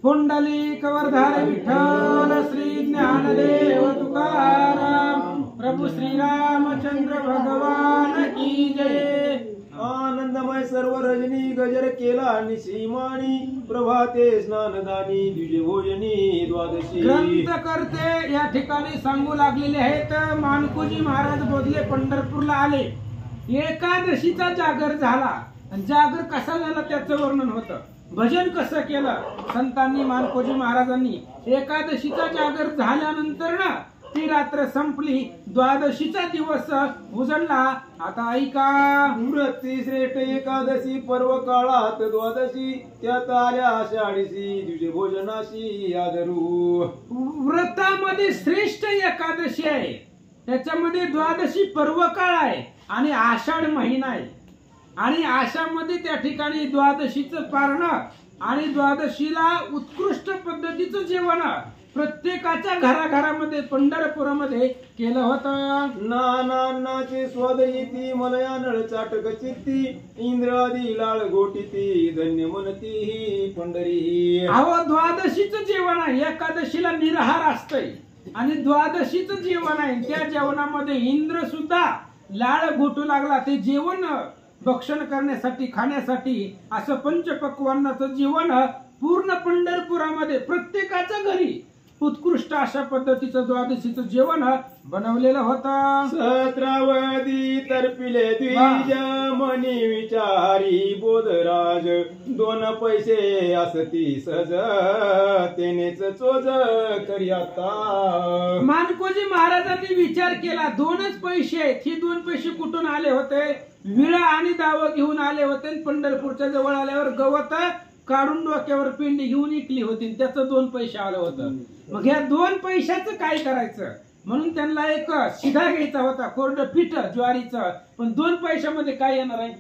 पुंडलिक वरधार विठ्ठल श्री ज्ञानदेव तुकाराम प्रभु श्री रामचंद्र भगवान की जय। आनंदमय सर्व रजनी गजर केला निसीमानी प्रभाते स्नानदानी द्विज भोजनी द्वादशी। ग्रंथ करते या ठिकाणी सांगू लागलेले आहेत। मानकोजी महाराज बोधले पंढरपूरला आले, एकादशीचा जागर झाला। जागर कसा झाला त्याचं वर्णन होतं, भजन कसं केलं संतांनी मानकोजी महाराजांनी। एकादशीचा जागर झाल्यानंतर ना ती रात्र संपली, द्वादशीचा दिवस उजळला। आता ऐका, वृत्ती श्रेष्ठ एकादशी पर्व काळात द्वादशी त्यात आल्या आषाढीशी द्विज भोजनाशी आदरू। व्रतामध्ये श्रेष्ठ एकादशी आहे, त्याच्यामध्ये द्वादशी पर्व काळ आहे आणि आषाढ महिना आहे। आणि आषाढमध्ये त्या ठिकाणी द्वादशीचं पारण आणि द्वादशीला उत्कृष्ट पद्धतीचं जेवण प्रत्येकाच्या घराघरामध्ये पंढरपुरामध्ये केलं होतं। नानाचे स्वाद येती मलया नळ चाटक चित्ती इंद्रादी लाळ गोटीती धन्य मनती ही पंढरी। अहो द्वादशीचं जेवण आहे, एकादशीला निराहार असतंय आणि द्वादशीचं जेवण आहे, त्या जेवणामध्ये इंद्र सुद्धा लाळ घोटू लागला। ते जेवण भक्षण करण्यासाठी खाण्यासाठी असं पंचपक्वान्नाचं जेवण पूर्ण पंढरपुरामध्ये प्रत्येकाच्या घरी उत्कृष्ट अशा पद्धतीचं द्वादशीचं जेवण बनवलेलं होतं। सत्रावधी तर्पिले द्विज मनी विचारी बोधराज दोन पैसे असती सहज तेनेच चोज करी आता। मानकोजी महाराजांनी विचार केला, दोनच पैसे आहेत, ही दोन पैसे कुठून आले होते? विळा आणि दावं घेऊन आले होते। पंढरपूरच्या जवळ आल्यावर गवत काढून डोक्यावर पिंडी घेऊन इकली होती, त्याचं 2 पैसे आलं होतं। मग ह्या 2 पैशाचं काय करायचं म्हणून त्यांना एक शिधा घ्यायचा होता, कोरडं पीठ ज्वारीचं। पण 2 पैशामध्ये काय येणार आहे,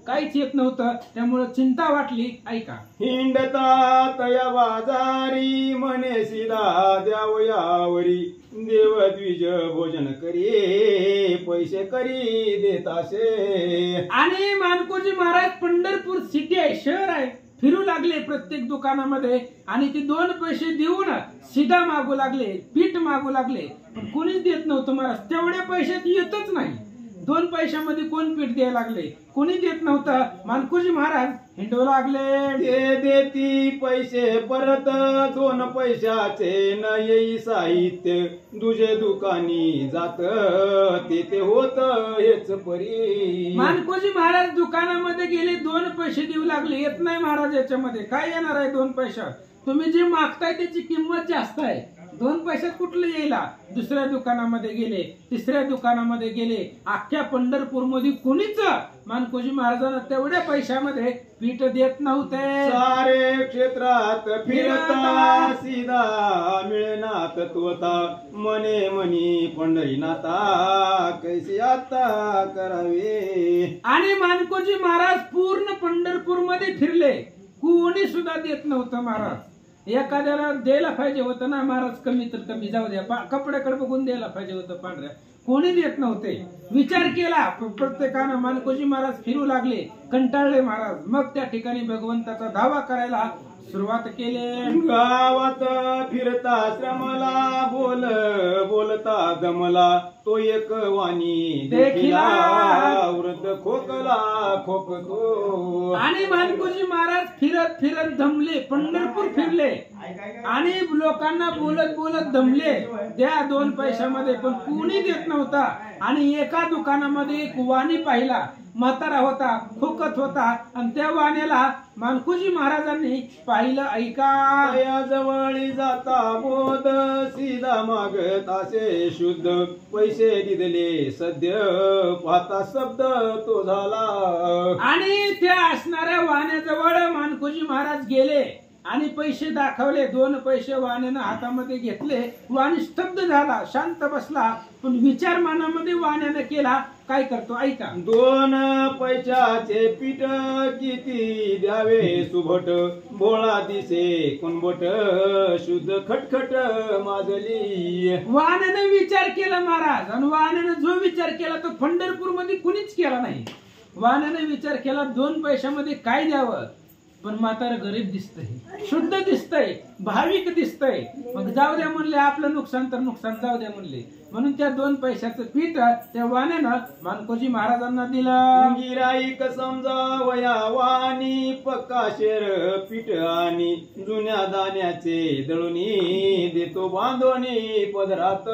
काहीच येत नव्हतं, त्यामुळे चिंता वाटली। ऐका, हिंडता तया बाजारी म्हणे सिधा द्यावयावरी देव द्विज भोजन करी पैसे करी देताशे। आणि मानकोजी महाराज पंढरपूर सिटी आहे, शहर आहे, फिरू लागले प्रत्येक दुकानामध्ये आणि ते 2 पैसे देऊन शिधा मागू लागले, पीठ मागू लागले, पण कोणीच देत नव्हतं महाराज। तेवढ्या पैशात येतच नाही, 2 पैशामध्ये कोण पीठ द्यायला लागले, कोणी देत नव्हतं। मानकोजी महाराज हिंडू लागले, ते देती पैसे परत 2 पैशाचे न येई साहित्य दुजे दुकानी जात ते होत हेच परी। मानकोजी महाराज दुकानामध्ये गेले, 2 पैसे देऊ लागले, येत नाही महाराज याच्यामध्ये काय येणार आहे 2 पैशात? तुम्ही जे मागताय त्याची किंमत जास्त आहे, 2 पैशात कुठलं येईला? दुसऱ्या दुकानामध्ये गेले, तिसऱ्या दुकानामध्ये गेले, अख्ख्या पंढरपूर मध्ये कोणीच मानकोजी महाराजांना तेवढ्या पैशामध्ये पीठ देत नव्हते। सारे क्षेत्रात फिरता सीधा मिळना तत्वता मने मनी पंढरीनाथा कैसे आता करावे। आणि मानकोजी महाराज पूर्ण पंढरपूर मध्ये फिरले, कोणी सुद्धा देत नव्हतं महाराज। एखाद्याला द्यायला पाहिजे होतं ना महाराज, कमी तर कमी जाऊ द्या, कपड्याकडे बघून द्यायला पाहिजे होतं पांढऱ्या, कोणी देत नव्हते। विचार केला प्रत्येकानं, मानकोजी महाराज फिरू लागले, कंटाळले महाराज। मग त्या ठिकाणी भगवंताचा धावा करायला सुरुवात केली। गावात फिरता श्रमला बोलता दमला तो एक वाणी देखिला वृद्ध खोकला खोकतो। आणि मानकोजी महाराज फिरत फिरत दमले, पंढरपूर फिरले आणि लोकांना बोलत दमले, द्या 2 पैशामध्ये, पण कोणी देत नव्हता। आणि एका दुकानामध्ये एक वाणी पाहिला, म्हातारा होता, खोकत होता, आणि त्या वाण्याला मानकोजी महाराजांनी पाहिलं। ऐका, या जवळी जाता बोध सीधा मागत असे शुद्ध पैसे दिले सद्य पाहता शब्द तो झाला। आणि त्या असणाऱ्या वाण्याजवळ मानकोजी महाराज गेले आणि पैसे दाखवले, 2 पैसे वाण्यानं हातामध्ये घेतले, वाणी स्तब्ध झाला, शांत बसला। पण विचार मनामध्ये वाण्यानं केला, काय करतो ऐका, 2 पैशाचे पीठ किती द्यावे सुभट भोळा दिसे कुणबट शुद्ध खटखट माजली। वाण्यानं विचार केला महाराज, आणि वाण्यानं जो विचार केला तो पंढरपूर मध्ये कुणीच केला नाही। वाण्यानं विचार केला, 2 पैशामध्ये काय द्यावं, पण म्हातारं गरीब दिसतंय, शुद्ध दिसतंय, भाविक दिसतंय. मग जाऊ द्या म्हणले, आपलं नुकसान तर नुकसान जाऊ द्या म्हणले. म्हणून त्या 2 पैशाचं पीठ त्या वाण्यानं मानकोजी महाराजांना दिलं. गिराईक समजावया वाणी पक्का शेर पीठ आणि जुन्या दाण्याचे दळुनी देतो बांधोनी पदरात.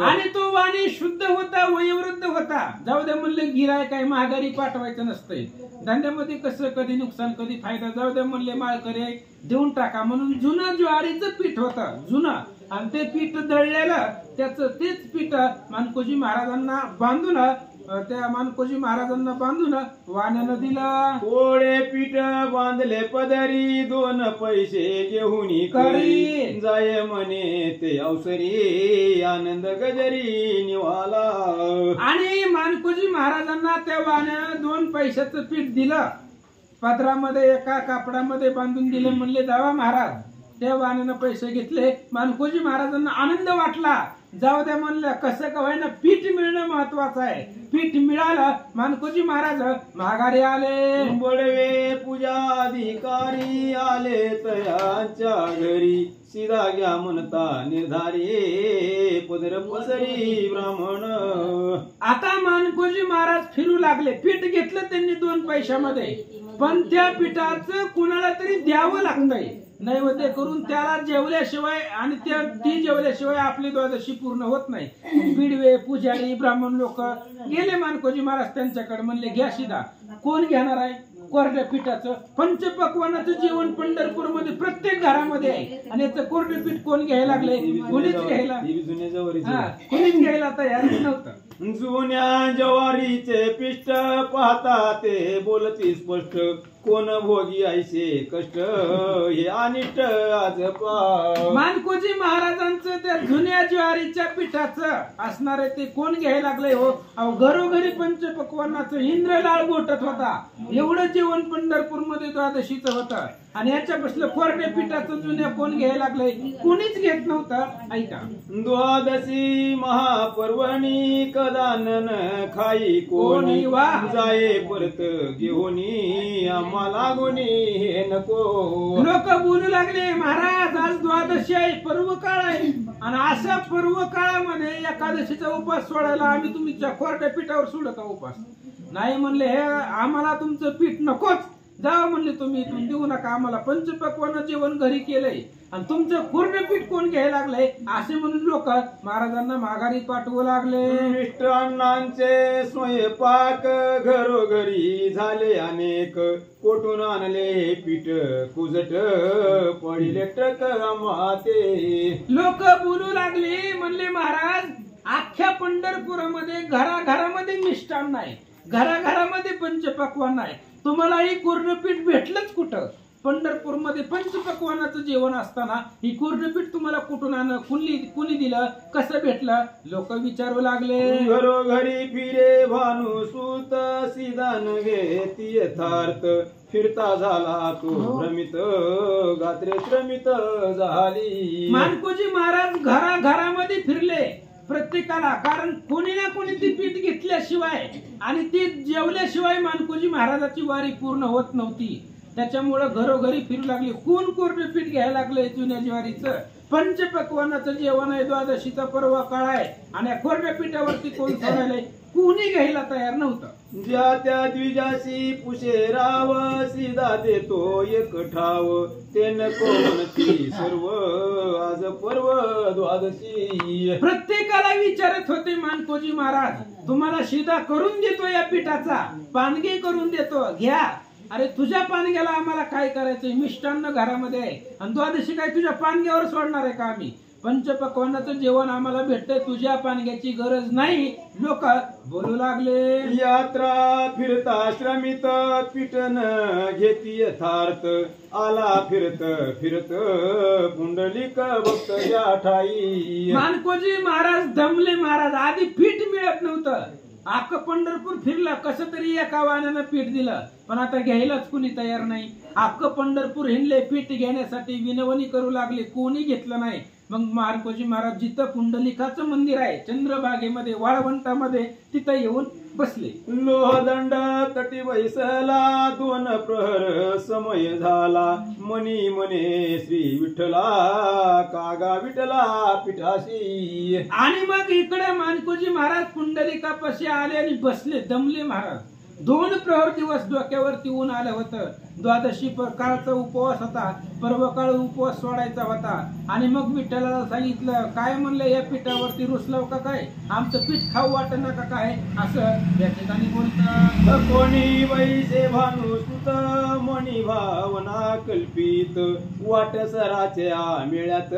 आणि तो वाणी शुद्ध होता, वयोवृद्ध होता. जाऊ द्या म्हणले, गिराय काय महागारी पाठवायचं नसतंय. धंद्यामध्ये कसं कधी नुकसान कधी फायदा. जाऊ द्या म्हणले, माळकरी देऊन टाका. म्हणून जुनं ज्वारीचं पीठ होतं जुनं, आणि ते पीठ दळलेलं तेच पीठ मानकोजी महाराजांना बांधून त्या मानकोजी महाराजांना बांधून वाण्यानं दिलं. कोळे पीठ बांधले पदरी 2 पैसे घेऊन करी जाय म्हणे ते अवसरी आनंद गजरी निवाला. आणि मानकोजी महाराजांना त्या वाण्यानं 2 पैशाचं पीठ दिलं. पदरामध्ये एका कापडामध्ये बांधून दिले. म्हणले, जावा महाराज. त्या वाण्यानं पैसे घेतले. मानकोजी महाराजांना आनंद वाटला. जाऊ द्या म्हणलं, कसं का होईना पीठ मिळणं महत्वाचं आहे. पीठ मिळालं. मानकोजी महाराज माघारी आले. बडवे पूजा अधिकारी आले तयांच्या घरी सीधा घ्या म्हणता निर्धारी पदर पसरी ब्राह्मण. आता मानकोजी महाराज फिरू लागले. पीठ घेतलं त्यांनी 2 पैशामध्ये, पण त्या पिठाचं कुणाला तरी द्यावं लागतंय नैवेद्य करून. त्याला जेवल्याशिवाय आणि ती जेवल्याशिवाय आपली द्वादशी पूर्ण होत नाही. बिडवे पुजारी ब्राह्मण लोक गेले मानकोजी महाराज त्यांच्याकडे. म्हणले, घ्या शिदा. कोण घेणार आहे? कोरड्या पिठाचं पंचपक्वानाचं जेवण पंढरपूर मध्ये प्रत्येक घरामध्ये आहे. आणि याचं कोरडे पीठ कोण घ्यायला लागले? कोणीच घ्यायला कोणीच घ्यायला तयार नव्हतं. जुन्या ज्वारीचे पिष्ट पाहता ते बोलती स्पष्ट कोण भोगी ऐसे कष्ट हे अनिष्ट आज पा. मानकोजी महाराजांचं त्या जुन्या ज्वारीच्या पिठाचं असणारे ते कोण घ्यायला लागले हो? अहो, घरोघरी पंचपक्वानाचं इंद्रलाळ गोठत होता. एवढं जेवण पंढरपूर मध्ये द्वादशीचं होतं. आणि याच्यापासून कोरड्या पिठाचं जुन्या कोण घ्यायला लागले? कोणीच घेत नव्हतं. ऐका, द्वादशी महापर्वणी कदानन खाई कोणी जाये परत घेऊनी आम्हाला गुणी हे नको. लोक बोलू लागले, महाराज आज द्वादशी आहे, पर्व काळ आहे. आणि अशा पर्व काळामध्ये एकादशीचा उपास सोडायला आम्ही तुमच्या कोरड्या पिठावर सोडू का उपास? नाही म्हणले, हे आम्हाला तुमचं पीठ नकोच. जावा म्हणले, तुम्ही इथून देऊ नका आम्हाला. पंचपक्वान जेवण घरी केलंय आणि तुमचं पूर्ण पीठ कोण घ्यायला लागलंय? असे म्हणून लोक महाराजांना माघारी पाठवू लागले. मिष्टान्नांचे स्वयंपाक घरोघरी झाले अनेक कोठून आणले पीठ कुजट पडिले टक माते. लोक बोलू लागले. म्हणले, महाराज अख्ख्या पंढरपुरामध्ये घराघरामध्ये मिष्टान्न आहे, घराघरामध्ये पंचपक्वान आहे. तुम्हालाही पूर्णपीठ भेटलंच कुठं? पंढरपूरमध्ये पंचपक्वानाचं जेवण असताना ही पूर्णपीठ तुम्हाला कुठून आण? कुणी दिलं? कसं भेटलं? लोक विचारू लागले. घरोघरी फिरे भानुसूत सिदान घेती यथार्थ फिरता झाला तो भ्रमित गात्रे श्रमित झाली. मानकोजी महाराज घराघरामध्ये फिरले प्रत्येकाला. कारण कोणी ना कोणी ती पीठ घेतल्याशिवाय आणि ती जेवल्याशिवाय मानकोजी महाराजाची वारी पूर्ण होत नव्हती. त्याच्यामुळं घरोघरी फिरू लागले. कोण कोरडे पीठ घ्यायला लागले जुन्या ज्वारीचं? पंचपक्वानाचं जेवण आहे, द्वादशीचा पर्व काळ आहे आणि कोरड्या पीठावरती कोण सोडायला? कोणी घ्यायला तयार नव्हतं. ज्या त्या द्विजाशी पुशेराव सीधा देतो एक ठाव ते नको म्हणती सर्व आज पर्व द्वादशी. प्रत्येकाला विचारत होते मानकोजी महाराज, तुम्हाला शिदा करून देतो या पिठाचा, पानगे करून देतो, घ्या. अरे तुझ्या पानग्याला आम्हाला काय करायचंय? मिष्टान्न घरामध्ये आहे आणि द्वादशी काय तुझ्या पानग्यावर सोडणार आहे का आम्ही? पंचपक्वानाचं जेवण आम्हाला भेटतंय, तुझ्या पानग्याची गरज नाही. लोक बोलू लागले. यात्रा फिरता श्रमित पिटन घेती यथार्थ आला फिरत फिरत पुंडलिक भक्त या ठाई. मानकोजी महाराज दमले. महाराज आधी पीठ मिळत नव्हतं. अख्खं पंढरपूर फिरलं, कसं तरी एका वाण्यानं पीठ दिलं, पण आता घ्यायलाच कुणी तयार नाही. अख्खं पंढरपूर हिंडले पीठ घेण्यासाठी, विनवणी करू लागले, कोणी घेतलं नाही. मग मानकोजी महाराज जिथं पुंडलिकाचं मंदिर आहे चंद्रभागेमध्ये वाळवंटामध्ये तिथं येऊन बसले. लोहदंड तटी बैसला 2 प्रहर समय झाला मनी म्हणे श्री विठ्ठला कागा विठ्ठला पिठाशी. आणि मग इकडे मानकोजी महाराज पुंडलिकापाशी आले आणि बसले, दमले महाराज. 2 प्रहर दिवस डोक्यावरती ऊन आलं होतं. द्वादशी काळचा उपवास होता, पर्वकाळ उपवास सोडायचा होता. आणि मग विठ्ठलाला सांगितलं, काय म्हणलं या पिठावरती रुसलाव का काय, आमचं पीठ खाऊ वाटणं का काय, असं या ठिकाणी बोलतात. कोणी वैसे भानू सुत मणी भावना कल्पित वाट सराच्या मेळ्यात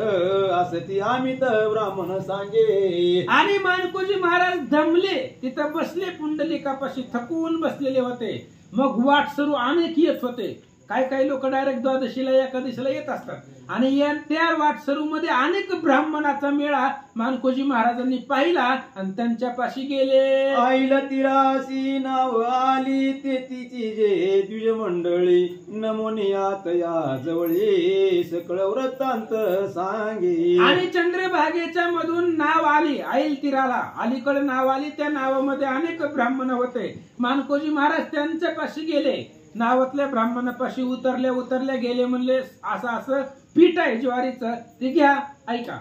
असती आम्ही तर ब्राह्मण सांगे. आणि मानकोजी महाराज दमले, तिथं बसले पुंडलिकापाशी, थकून बसलेले होते. मग वाट सरू अनेक येत होते. काही लोक डायरेक्ट द्वादशीला एकादशीला येत असतात. आणि त्या वाटसरू मध्ये अनेक ब्राह्मणाचा मेळा मानकोजी महाराजांनी पाहिला आणि त्यांच्यापाशी गेले. आईला तिराशी नाव आली ते तिची जे द्विज मंडळी नमोनियात या जवळी सकळ वृत्तांत सांगे. आणि चंद्रभागेच्या मधून नाव आली, ऐल तिराला अलीकडे नाव आली. त्या नावामध्ये अनेक ब्राह्मण होते. मानकोजी महाराज त्यांच्यापाशी गेले. नावातल्या ब्राह्मणापाशी उतरल्या गेले. म्हणले असं असं पीठ आहे ज्वारीचं, ते घ्या, ऐका.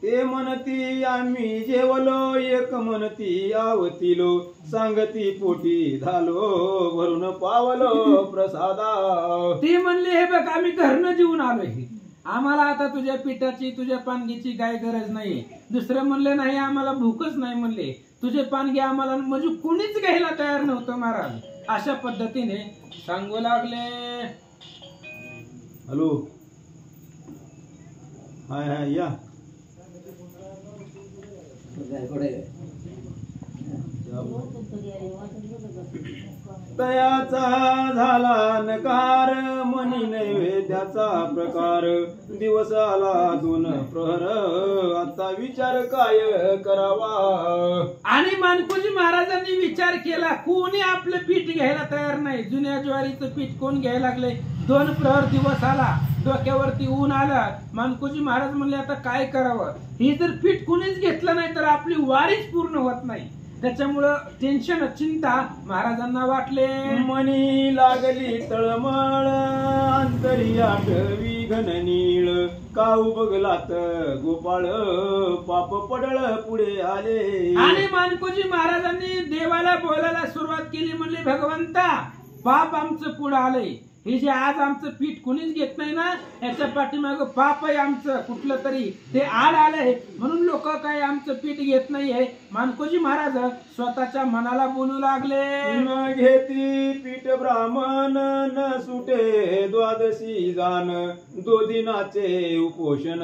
ते म्हणती आम्ही जेवलो एक म्हणती आवतिलो सांगती पोटी झालो भरून पावलो प्रसादा. ते म्हणले हे बघ आम्ही घरनं जेवून आलोय, आम्हाला आता तुझ्या पिठाची तुझ्या पानगीची काय गरज नाही. दुसरं म्हणले नाही आम्हाला भूकच नाही, म्हणले तुझे पानगी आम्हाला, म्हणजे कुणीच घ्यायला तयार नव्हतं महाराज. अशा पद्धतीने सांगू लागले. हॅलो हाय हाय या. तयाचा झाला नकार मनी नैवेद्याचा प्रकार दिवस आला 2 प्रहर आता विचार काय करावा. आणि मानकोजी महाराजांनी विचार केला, कोणी आपलं पीठ घ्यायला तयार नाही. जुन्या ज्वारीचं पीठ कोण घ्यायला लागले. 2 प्रहर दिवस आला, डोक्यावरती ऊन आलं. मानकोजी महाराज म्हणले आता काय करावं. ही जर पीठ कोणीच घेतलं नाही तर आपली वारीच पूर्ण होत नाही. त्याच्यामुळं टेन्शन चिंता महाराजांना वाटले. मनी लागली तळमळ अंतरी आठवी घन नीळ काऊ बघलात गोपाळ पाप पडळ पुढे आले. आणि मानकोजी महाराजांनी देवाला बोलायला सुरुवात केली. म्हणले भगवंता पाप आमचं पुढे आलंय. हे जे आज आमचं पीठ कोणीच घेत नाही ना, याच्या पाठीमाग पाप आहे आमचं कुठलं तरी, ते आड आलंय म्हणून लोक काय आमचं पीठ घेत नाहीये. मानकोजी महाराज स्वतःच्या मनाला बोलू लागले. न घेती पीठ ब्राह्मण न सुटे द्वादशी जान 2 दिनाचे उपोषण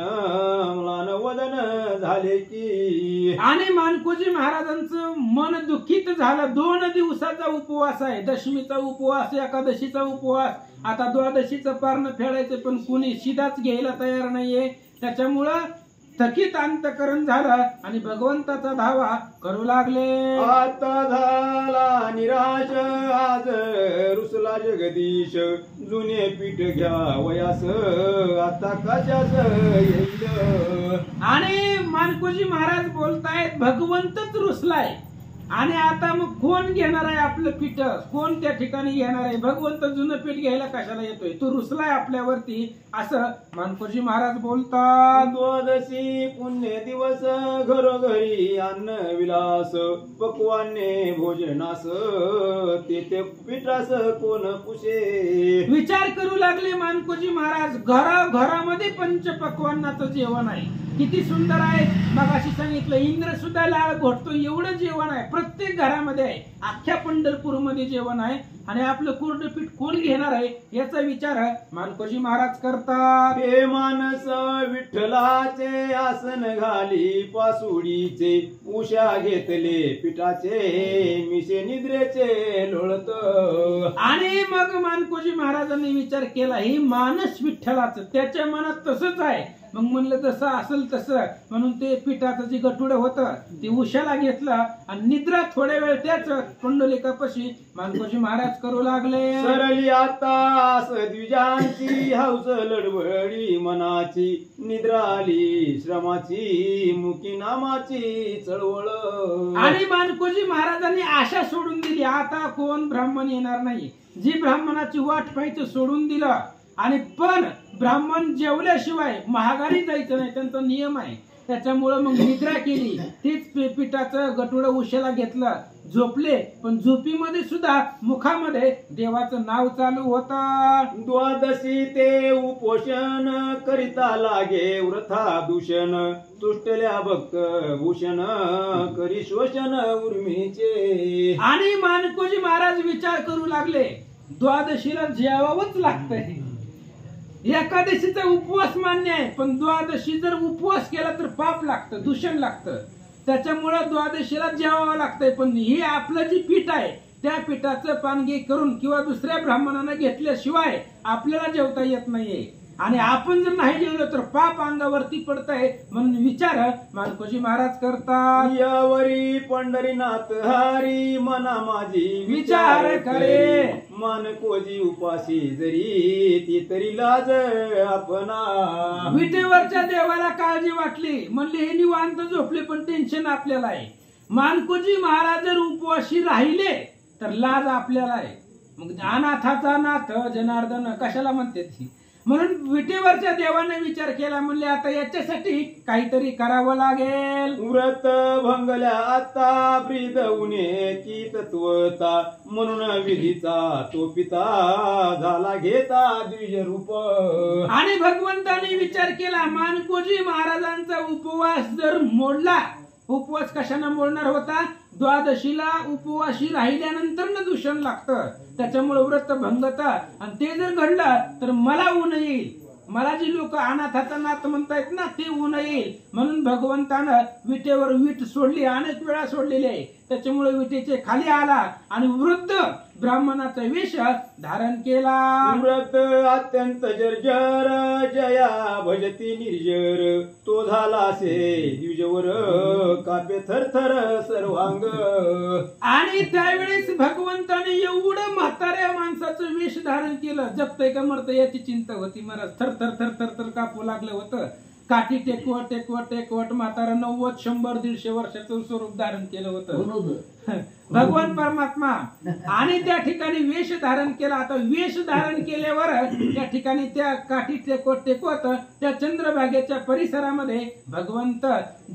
म्लान वदन झाले की. आणि मानकोजी महाराजांचं मन दुःखित झालं. 2 दिवसाचा उपवास आहे, दशमीचा उपवास, एकादशीचा उपवास. आता द्वादशीचं पारणं फेडायचं पण कुणी शिदाच घ्यायला तयार नाहीये. त्याच्यामुळं थकीत अंतकरण झालं आणि भगवंताचा धावा करू लागले. आता झाला निराश आज रुसला जगदीश जुने पीठ घ्या वयास आता कशाच येईल. आणि मानकोजी महाराज बोलतायत भगवंतच रुसलाय आणि आता मग कोण घेणार आहे आपलं पीठ, कोण त्या ठिकाणी घेणार आहे. भगवंत जुनं पीठ घ्यायला कशाला येतोय, तो रुसलाय आपल्यावरती, असं मानकोजी महाराज बोलतात. द्वादशी पुण्य दिवस घरोघरी अन्न विलास पक्वाने भोजनास तेथे पिठास कोण पुसे. विचार करू लागले मानकोजी महाराज. घरामध्ये पंचपक्वान्नाचं जेवण आहे, किती सुंदर आहे. मगाशी सांगितलं इंद्र सुद्धा लाळ घोटतो एवढं जेवण आहे प्रत्येक घरामध्ये आहे. अख्ख्या पंढरपूर मध्ये जेवण आहे आणि आपलं कोरडं पीठ कोण घेणार आहे याचा विचार मानकोजी महाराज करतात. हे मानस विठ्ठलाचे आसन घाली पासुडीचे उषा घेतले पिठाचे मिशे निद्रेचे लोळत. आणि मग मानकोजी महाराजांनी विचार केला, ही मानस विठ्ठलाचं, त्याच्या मनात तसंच आहे. मग म्हणलं जसं असेल तसं म्हणून ते पिठाचं जे गठुडं होतं ते उशाला घेतलं आणि निद्रा थोड्या वेळ त्याच पुंडलिकापाशी मानकोजी महाराज करू लागले. सरली आता द्विजांची हौस लडबडी मनाची, निद्रा आली श्रमाची, मुकी नामाची चळवळ. आणि मानकोजी महाराजांनी आशा सोडून दिली, आता कोण ब्राह्मण येणार नाही. जी ब्राह्मणाची वाट पाहायचं सोडून दिलं. आणि पण ब्राह्मण जेवल्याशिवाय महागारी जायचं नाही, त्यांचा नियम आहे. त्याच्यामुळं मग निद्रा केली. तीच पिठाचं गटुडं उशाला घेतलं, झोपले. पण झोपीमध्ये सुद्धा मुखामध्ये देवाचं नाव चालू होतं. द्वादशी ते उपोषण करिता लागे व्रथा दूषण, तुष्टल्या भक्त भूषण करी शोषण उर्मीचे. आणि मानकोजी महाराज विचार करू लागले, द्वादशीला जेवावंच लागतंय. एकादशीचा उपवास मान्य आहे, पण द्वादशी जर उपवास केला तर पाप लागतं, दूषण लागतं. त्याच्यामुळं द्वादशीला जेवावं लागतंय. पण हे आपलं जी पीठ आहे त्या पिठाचं पानगी करून किंवा दुसऱ्या ब्राह्मणानं घेतल्याशिवाय आपल्याला जेवता येत नाहीये. आणि आपण जर नाही जेवलो तर पाप अंगावरती पडतंय. म्हणून विचार मानकोजी महाराज करतात. यावरी पंढरीनाथ हरी मना माझी विचार करे. मानकोजी उपाशी जरी ती तरी लाज आपणा. विटेवरच्या देवाला काळजी वाटली, म्हणले हे निवांत झोपले पण टेन्शन आपल्याला आहे. मानकोजी महाराज जर उपवाशी राहिले तर लाज आपल्याला आहे. मग अनाथाचा नाथ जनार्दन कशाला म्हणते ती. म्हणून विटेवरच्या देवाने विचार केला, म्हणले आता याच्यासाठी काहीतरी करावं लागेल. व्रत भंगल्या आता ब्रीद उणे की तत्वता, म्हणून विधीचा तो पिता झाला घेता द्विज रूप. आणि भगवंताने विचार केला, मानकोजी महाराजांचा उपवास जर मोडला, उपवास कशाने मोडणार होता, द्वादशीला उपवाशी राहिल्यानंतर न दूषण लागतं. त्याच्यामुळे व्रत भंगता. आणि ते जर घडलं तर मला ऊन येईल. मला जी लोक अनाथाचा नाथ म्हणतायत ना ते ऊन येईल. म्हणून भगवंतानं विटेवर वीट सोडली, अनेक वेळा सोडलेली आहे. त्याच्यामुळे विटेचे खाली आला आणि वृद्ध ब्राह्मणाचा वेश धारण केला. व्रत अत्यंत जर्जर जया भजती निर्जर, तो झाला असे द्विजवर कापे थरथर सर्वांग. आणि त्यावेळेस भगवंताने एवढं म्हाताऱ्या माणसाचं वेश धारण केलं, जगतय का मरतय याची चिंता होती. महाराज थरथर थरथर तर कापू लागलं होतं. काठी टेकवट टेकवट टेकवट म्हातारा 90, 100, 150 वर्षाचं स्वरूप धारण केलं होतं भगवान परमात्मा. आणि त्या ठिकाणी वेश धारण केला. आता वेश धारण केल्यावर त्या ठिकाणी त्या काठी टेकवत टेकवत त्या चंद्रभागेच्या परिसरामध्ये भगवंत,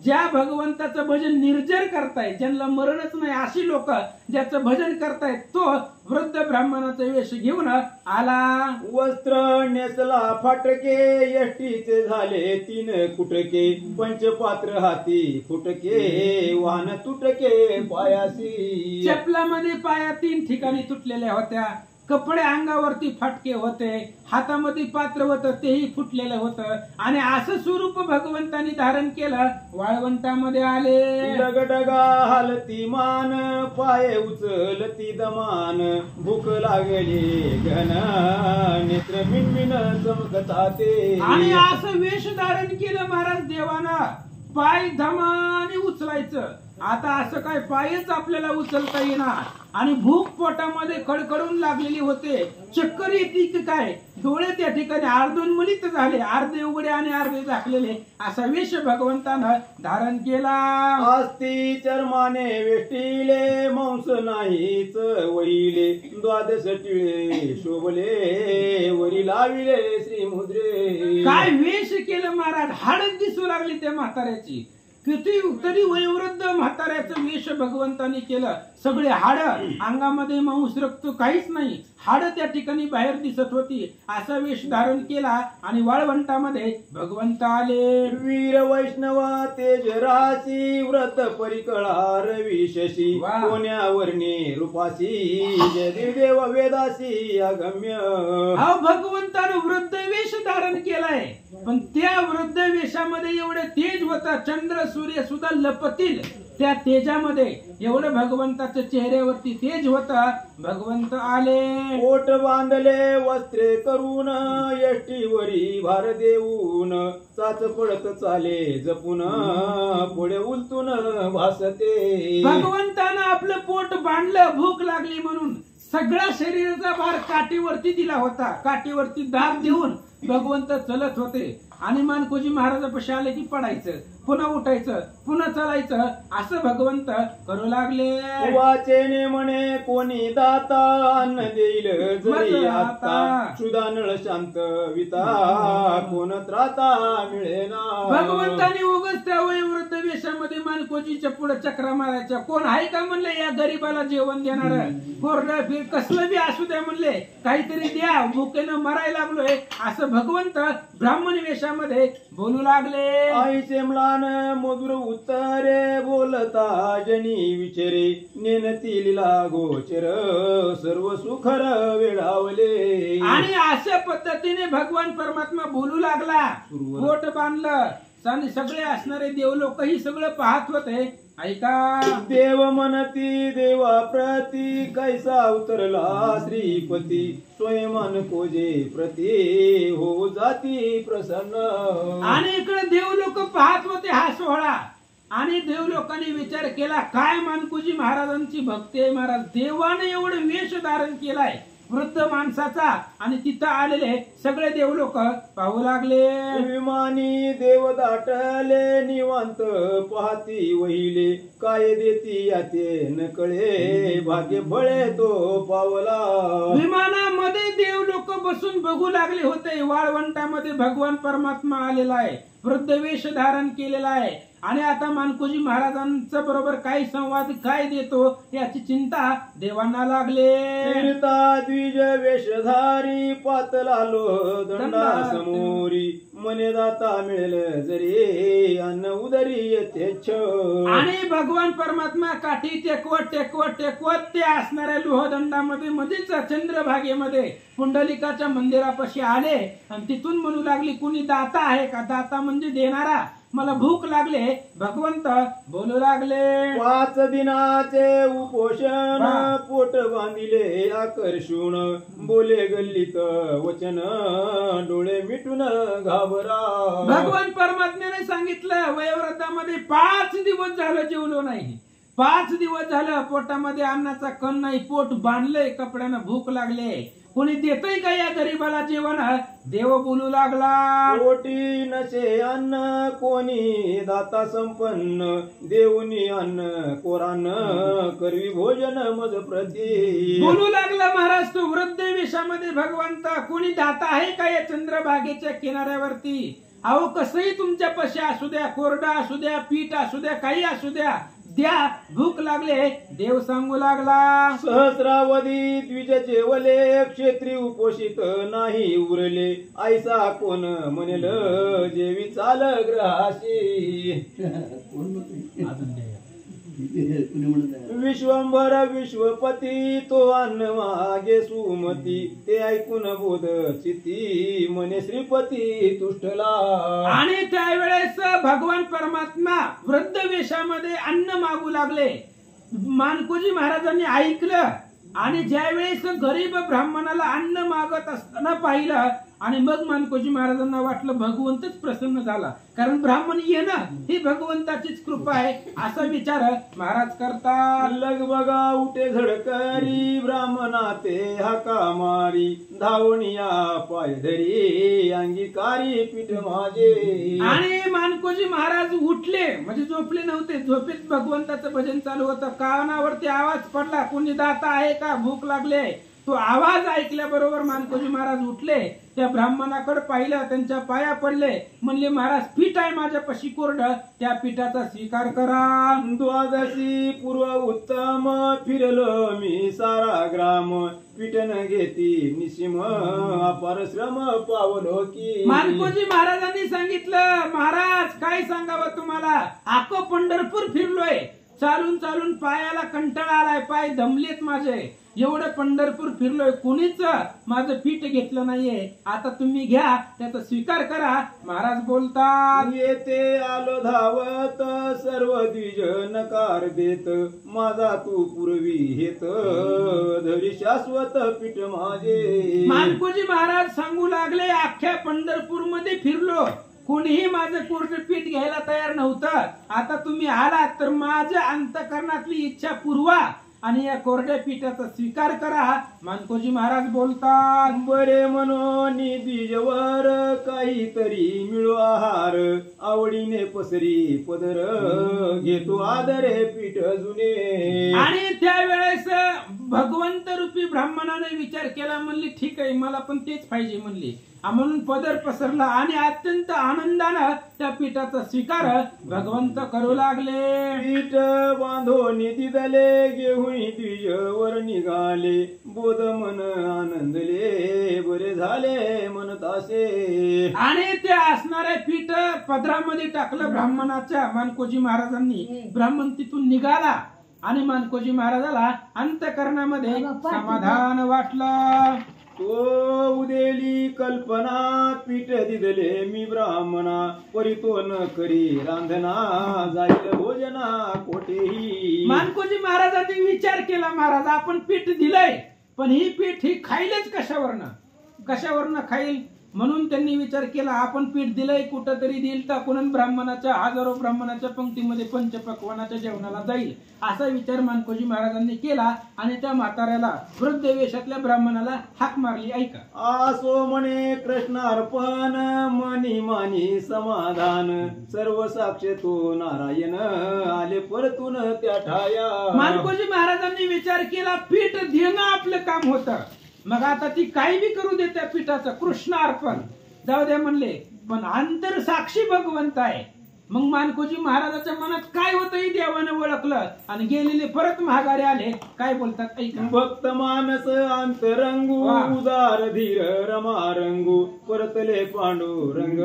ज्या भगवंताचं भजन निर्जर करतायत, ज्यांना मरणच नाही अशी लोक ज्याचं भजन करतायत, तो वृद्ध ब्राह्मणाचा वेश घेऊन आला. वस्त्र नेसला फाटके यष्टीचे झाले 3 कुटके, पंचपात्र हाती फुटके वाहन तुटके पायासी. चपलामध्ये पाया 3 ठिकाणी तुटलेल्या होत्या. कपडे अंगावरती फाटके होते. हातामध्ये पात्र होतं तेही फुटलेलं होतं. आणि असं स्वरूप भगवंतानी धारण केलं. वाळवंटामध्ये आले. डगडगा हालती मान पाय उचलती दमान, भूक लागली घन नेत्र मिनमिन चमकता ते. आणि असं वेश धारण केलं महाराज देवानं. पाय धमाने उचलायचं. आता असं काय पायच आपल्याला उचलता येणार. आणि भूक पोटामध्ये कडकडून लागलेली होते. चक्कर येते की काय, डोळे त्या ठिकाणी अर्धोन्मलित झाले, अर्धे उघडे आणि अर्धे झाकलेले असा वेश भगवंतानं धारण केला. आस्ती चर्माने वेष्टिले मांस नाहीच वहिले, द्वादश टिळे शोभले वरी लाविले श्रीमुद्रे. काय वेश केलं महाराज, हाडच दिसू लागली त्या म्हाताऱ्याची. किती तरी वयोवृद्ध म्हाताऱ्याचं वेश भगवंतानी केलं. सगळे हाड, अंगामध्ये मांस रक्त काहीच नाही, हाड त्या ठिकाणी बाहेर दिसत होती. असा वेश धारण केला आणि वाळवंटामध्ये भगवंत आले. वीर वैष्णव तेज राशी, व्रत परिकळा रवी शशी, कोण्या वर्णी रूपाशी, जय देव वेदासी अगम्य. हा भगवंतानं वृद्ध वेश धारण केलाय. पण त्या वृद्ध वेशामध्ये एवढे तेज होता. चंद्र सूर्य सुद्धा लपतील त्या तेजामध्ये. एवढं भगवंताच्या चेहऱ्यावरती तेज होत. भगवंत आले. पोट बांधले वस्त्रे करून यष्टीवरी भार देऊन चाच पडत चाले जपून पुढे उलटून भासते. भगवंतानं आपलं पोट बांधलं भूक लागली म्हणून. सगळा शरीराचा भार काठीवरती दिला होता. काठीवरती दाब देऊन भगवंत चलत होते. आणि मानकोजी महाराजापाशी आले की पडायचं, पुन्हा उठायचं, पुन्हा चालायचं, असं भगवंत करू लागले. वाचेने म्हणे कोणी दाता अन्न देईल जरी आता सुदानळ शांत विता कोण त्राता मिळेना. भगवंताने उगाच त्या वयोवृद्ध वेशामध्ये मानकोजीच्या पुढे चक्रा मारायच्या. कोण आहे का म्हणले या गरीबाला जेवण देणार? कोरडं फिर कसलं बी असू द्या म्हणले, काहीतरी द्या, भुकेनं मरायला लागलोय, असं भगवंत ब्राह्मण वेशामध्ये बोलू लागले. आईचे म्लान मधुर उत्तरे बोलता जनी विचारे नेनती लीला गोचर सर्व सुखर वेळावले. आणि अशा पद्धतीने भगवान परमात्मा बोलू लागला. पोट बांधलं आणि सगळे असणारे देवलोकही सगळं पाहत होते. ऐका. देव म्हणती देवा प्रती कैसा उतरला श्रीपती स्वयंमान कोजे प्रती हो जाती प्रसन्न. आणि इकडे देवलोक पाहत होते हा सोहळा. आणि देवलोकांनी विचार केला काय मानकोजी महाराजांची भक्ती आहे. महाराज देवाने एवढं वेश धारण केलाय वृद्ध माणसाचा. आणि तिथं आलेले सगळे देवलोक पाहू लागले. विमानी देव दाटले निवांत पाहती वहिले काय देती याते न कळे भाग्य फळे तो पावला. विमानामध्ये देव लोक बसून बघू लागले होते. वाळवंटामध्ये भगवान परमात्मा आलेला आहे, वृद्ध वेश धारण केलेला आहे. आणि आता मानकोजी महाराजांचा बरोबर काय संवाद काय देतो याची चिंता देवांना लागले. फिरता द्विज वेशधारी पातलालो दंडा समोरी मने दाता मिळेल जरी अन्न उदरी यथेच्छ. आणि भगवान परमात्मा काठी टेकवत टेकवत टेकवत ते असणाऱ्या लोहदंडामध्ये मध्येच चंद्रभागेमध्ये पुंडलिकाच्या मंदिरापाशी आले. आणि तिथून म्हणू लागली कुणी दाता आहे का? दाता म्हणजे देणारा. मला भूक लागले. भगवंत बोलू लागले. 5 दिनाचे उपोषण पोट बांधिले आकर्षून बोले गल्लीत वचन डोळे मिटून घाबरा. भगवान परमात्म्याने सांगितलं वयोवृद्धामध्ये 5 दिवस झालं जेवलो नाही. 5 दिवस झालं पोटामध्ये अन्नाचा कण नाही. पोट बांधलंय कपड्यानं, भूक लागले. कोणी देतय का या गरीबाला जेवण? देव बोलू लागला. पोटी नसे अन्न कोणी दाता संपन्न देऊनी अन्न कोरान करवी भोजन मज प्रती. बोलू लागला महाराज तो वृद्ध वेशामध्ये भगवंत. कोणी दाता आहे का या चंद्रभागेच्या किनाऱ्यावरती? अहो कसंही तुमच्या पशी असू द्या, कोरडा असू द्या, पीठ असू द्या, काही असू द्या, द्या, भूक लागले. देव सांगू लागला. सहस्रावधी द्विज जेवले क्षेत्री उपोषित नाही उरले ऐसा कोण म्हणेल जेवी चाल ग्रहाशी. विश्वंभर विश्वपती तो अन्न मागे सुमती ते ऐकून बोध चिती मने श्रीपती तुष्टला. आणि त्यावेळेस भगवान परमात्मा वृद्ध वेशामध्ये अन्न मागू लागले. मानकोजी महाराजांनी ऐकलं. आणि ज्यावेळेस गरीब ब्राह्मणाला अन्न मागत असताना पाहिलं. आणि मग मानकोजी महाराजांना वाटलं भगवंतच प्रसन्न झाला, कारण ब्राह्मण येणं ही भगवंताचीच कृपा आहे असा विचार महाराज करतात. लग बघा उठे झडकरी ब्राह्मणा ते हाका मारी धावणिया पायधरी अंगीकारी पीठ माझे. आणि मानकोजी महाराज उठले, म्हणजे झोपले नव्हते. झोपेत भगवंताचं भजन चालू होतं. कानावरती आवाज पडला, कोणी दाता आहे का? भूक लागले. तो आवाज ऐकल्याबरोबर मानकोजी महाराज उठले. त्या ब्राह्मणाकडे पाहिलं, त्यांच्या पाया पडले. म्हणले महाराज पीठ आहे माझ्यापाशी कोरडं, त्या पीठाचा स्वीकार करा. द्वादशी पूर्व उत्तम फिरलो मी सारा ग्राम पीठन घेती निशिम अपार श्रम पावलो की. मानकोजी महाराजांनी सांगितलं महाराज काय सांगावं तुम्हाला, आको पंढरपूर फिरलोय, चालून चालून पायाला कंटाळा आलाय, पाय दमलेत माझे, एवढं पंढरपूर फिरलोय, कुणीच माझं पीठ घेतलं नाहीये, आता तुम्ही घ्या, त्याचा स्वीकार करा. महाराज बोलतात, येते आलो धावत सर्व द्विज नकार देत, माझा तू पूर्वी हेत धरी शाश्वत पीठ माझे. मानकोजी महाराज सांगू लागले, अख्ख्या पंढरपूर मध्ये फिरलो, कोणीही माझं कोरडं पीठ घ्यायला तयार नव्हतं, आता तुम्ही आलात तर माझ्या अंतकरणातली इच्छा पुरवा आणि या कोरड्या पीठाचा स्वीकार करा. मानकोजी महाराज बोलतात, बरे म्हणून द्विजवर काहीतरी मिळू आहार, आवडीने पसरी पदर घेतो आदरे पीठ जुने. आणि त्यावेळेस भगवंत रूपी ब्राह्मणाने विचार केला, म्हणली ठीक आहे, मला पण तेच पाहिजे म्हणली, म्हणून पदर पसरला आणि अत्यंत आनंदानं त्या पीठाचा स्वीकार भगवंत करू लागले. पीठ बांधून दिदले घेऊन द्विजवर निघाले, बोध मन आनंदले बरे झाले म्हणत असे. आणि ते असणारे पीठ पदरामध्ये टाकलं ब्राह्मणाच्या. मानकोजी महाराजांनी, ब्राह्मण तिथून निघाला आणि मानकोजी महाराजाला अंतकरणामध्ये समाधान वाटलं. तो उदेली कल्पना पीठ दिदले मी ब्राह्मणा, परितो न करी रांधना जाईल भोजना कोठेही. मानकोजी महाराजांनी विचार केला, महाराज आपण पीठ दिलंय, पण ही पीठ ही खाईलच कशावरनं खाईल, म्हणून त्यांनी विचार केला, आपण पीठ दिलंय, कुठंतरी देईल टाकून ब्राह्मणाच्या, हजारो ब्राह्मणाच्या पंक्तीमध्ये पंचपक्वानाच्या जेवणाला जाईल, असा विचार मानकोजी महाराजांनी केला आणि त्या म्हाताऱ्याला, वृद्ध वेशातल्या ब्राह्मणाला हाक मारली. ऐका, आसो म्हणे कृष्णार्पण मनी मानी समाधान, सर्व साक्ष तो नारायण आले परतून त्या ठाया. मानकोजी महाराजांनी विचार केला, पीठ देणं आपलं काम होतं, मग आता ती काही बी करू दे त्या पिठाचं, कृष्ण अर्पण जाऊ द्या म्हणले, पण अंतर साक्षी भगवंत आहे. मग मानकोजी महाराजाच्या मनात काय होतं देवानं ओळखलं आणि गेलेले परत महागारे आले. काय बोलतात ऐका, भक्त मानस अंतरंगू उदार धीर रमारंगू, परतले पांडुरंग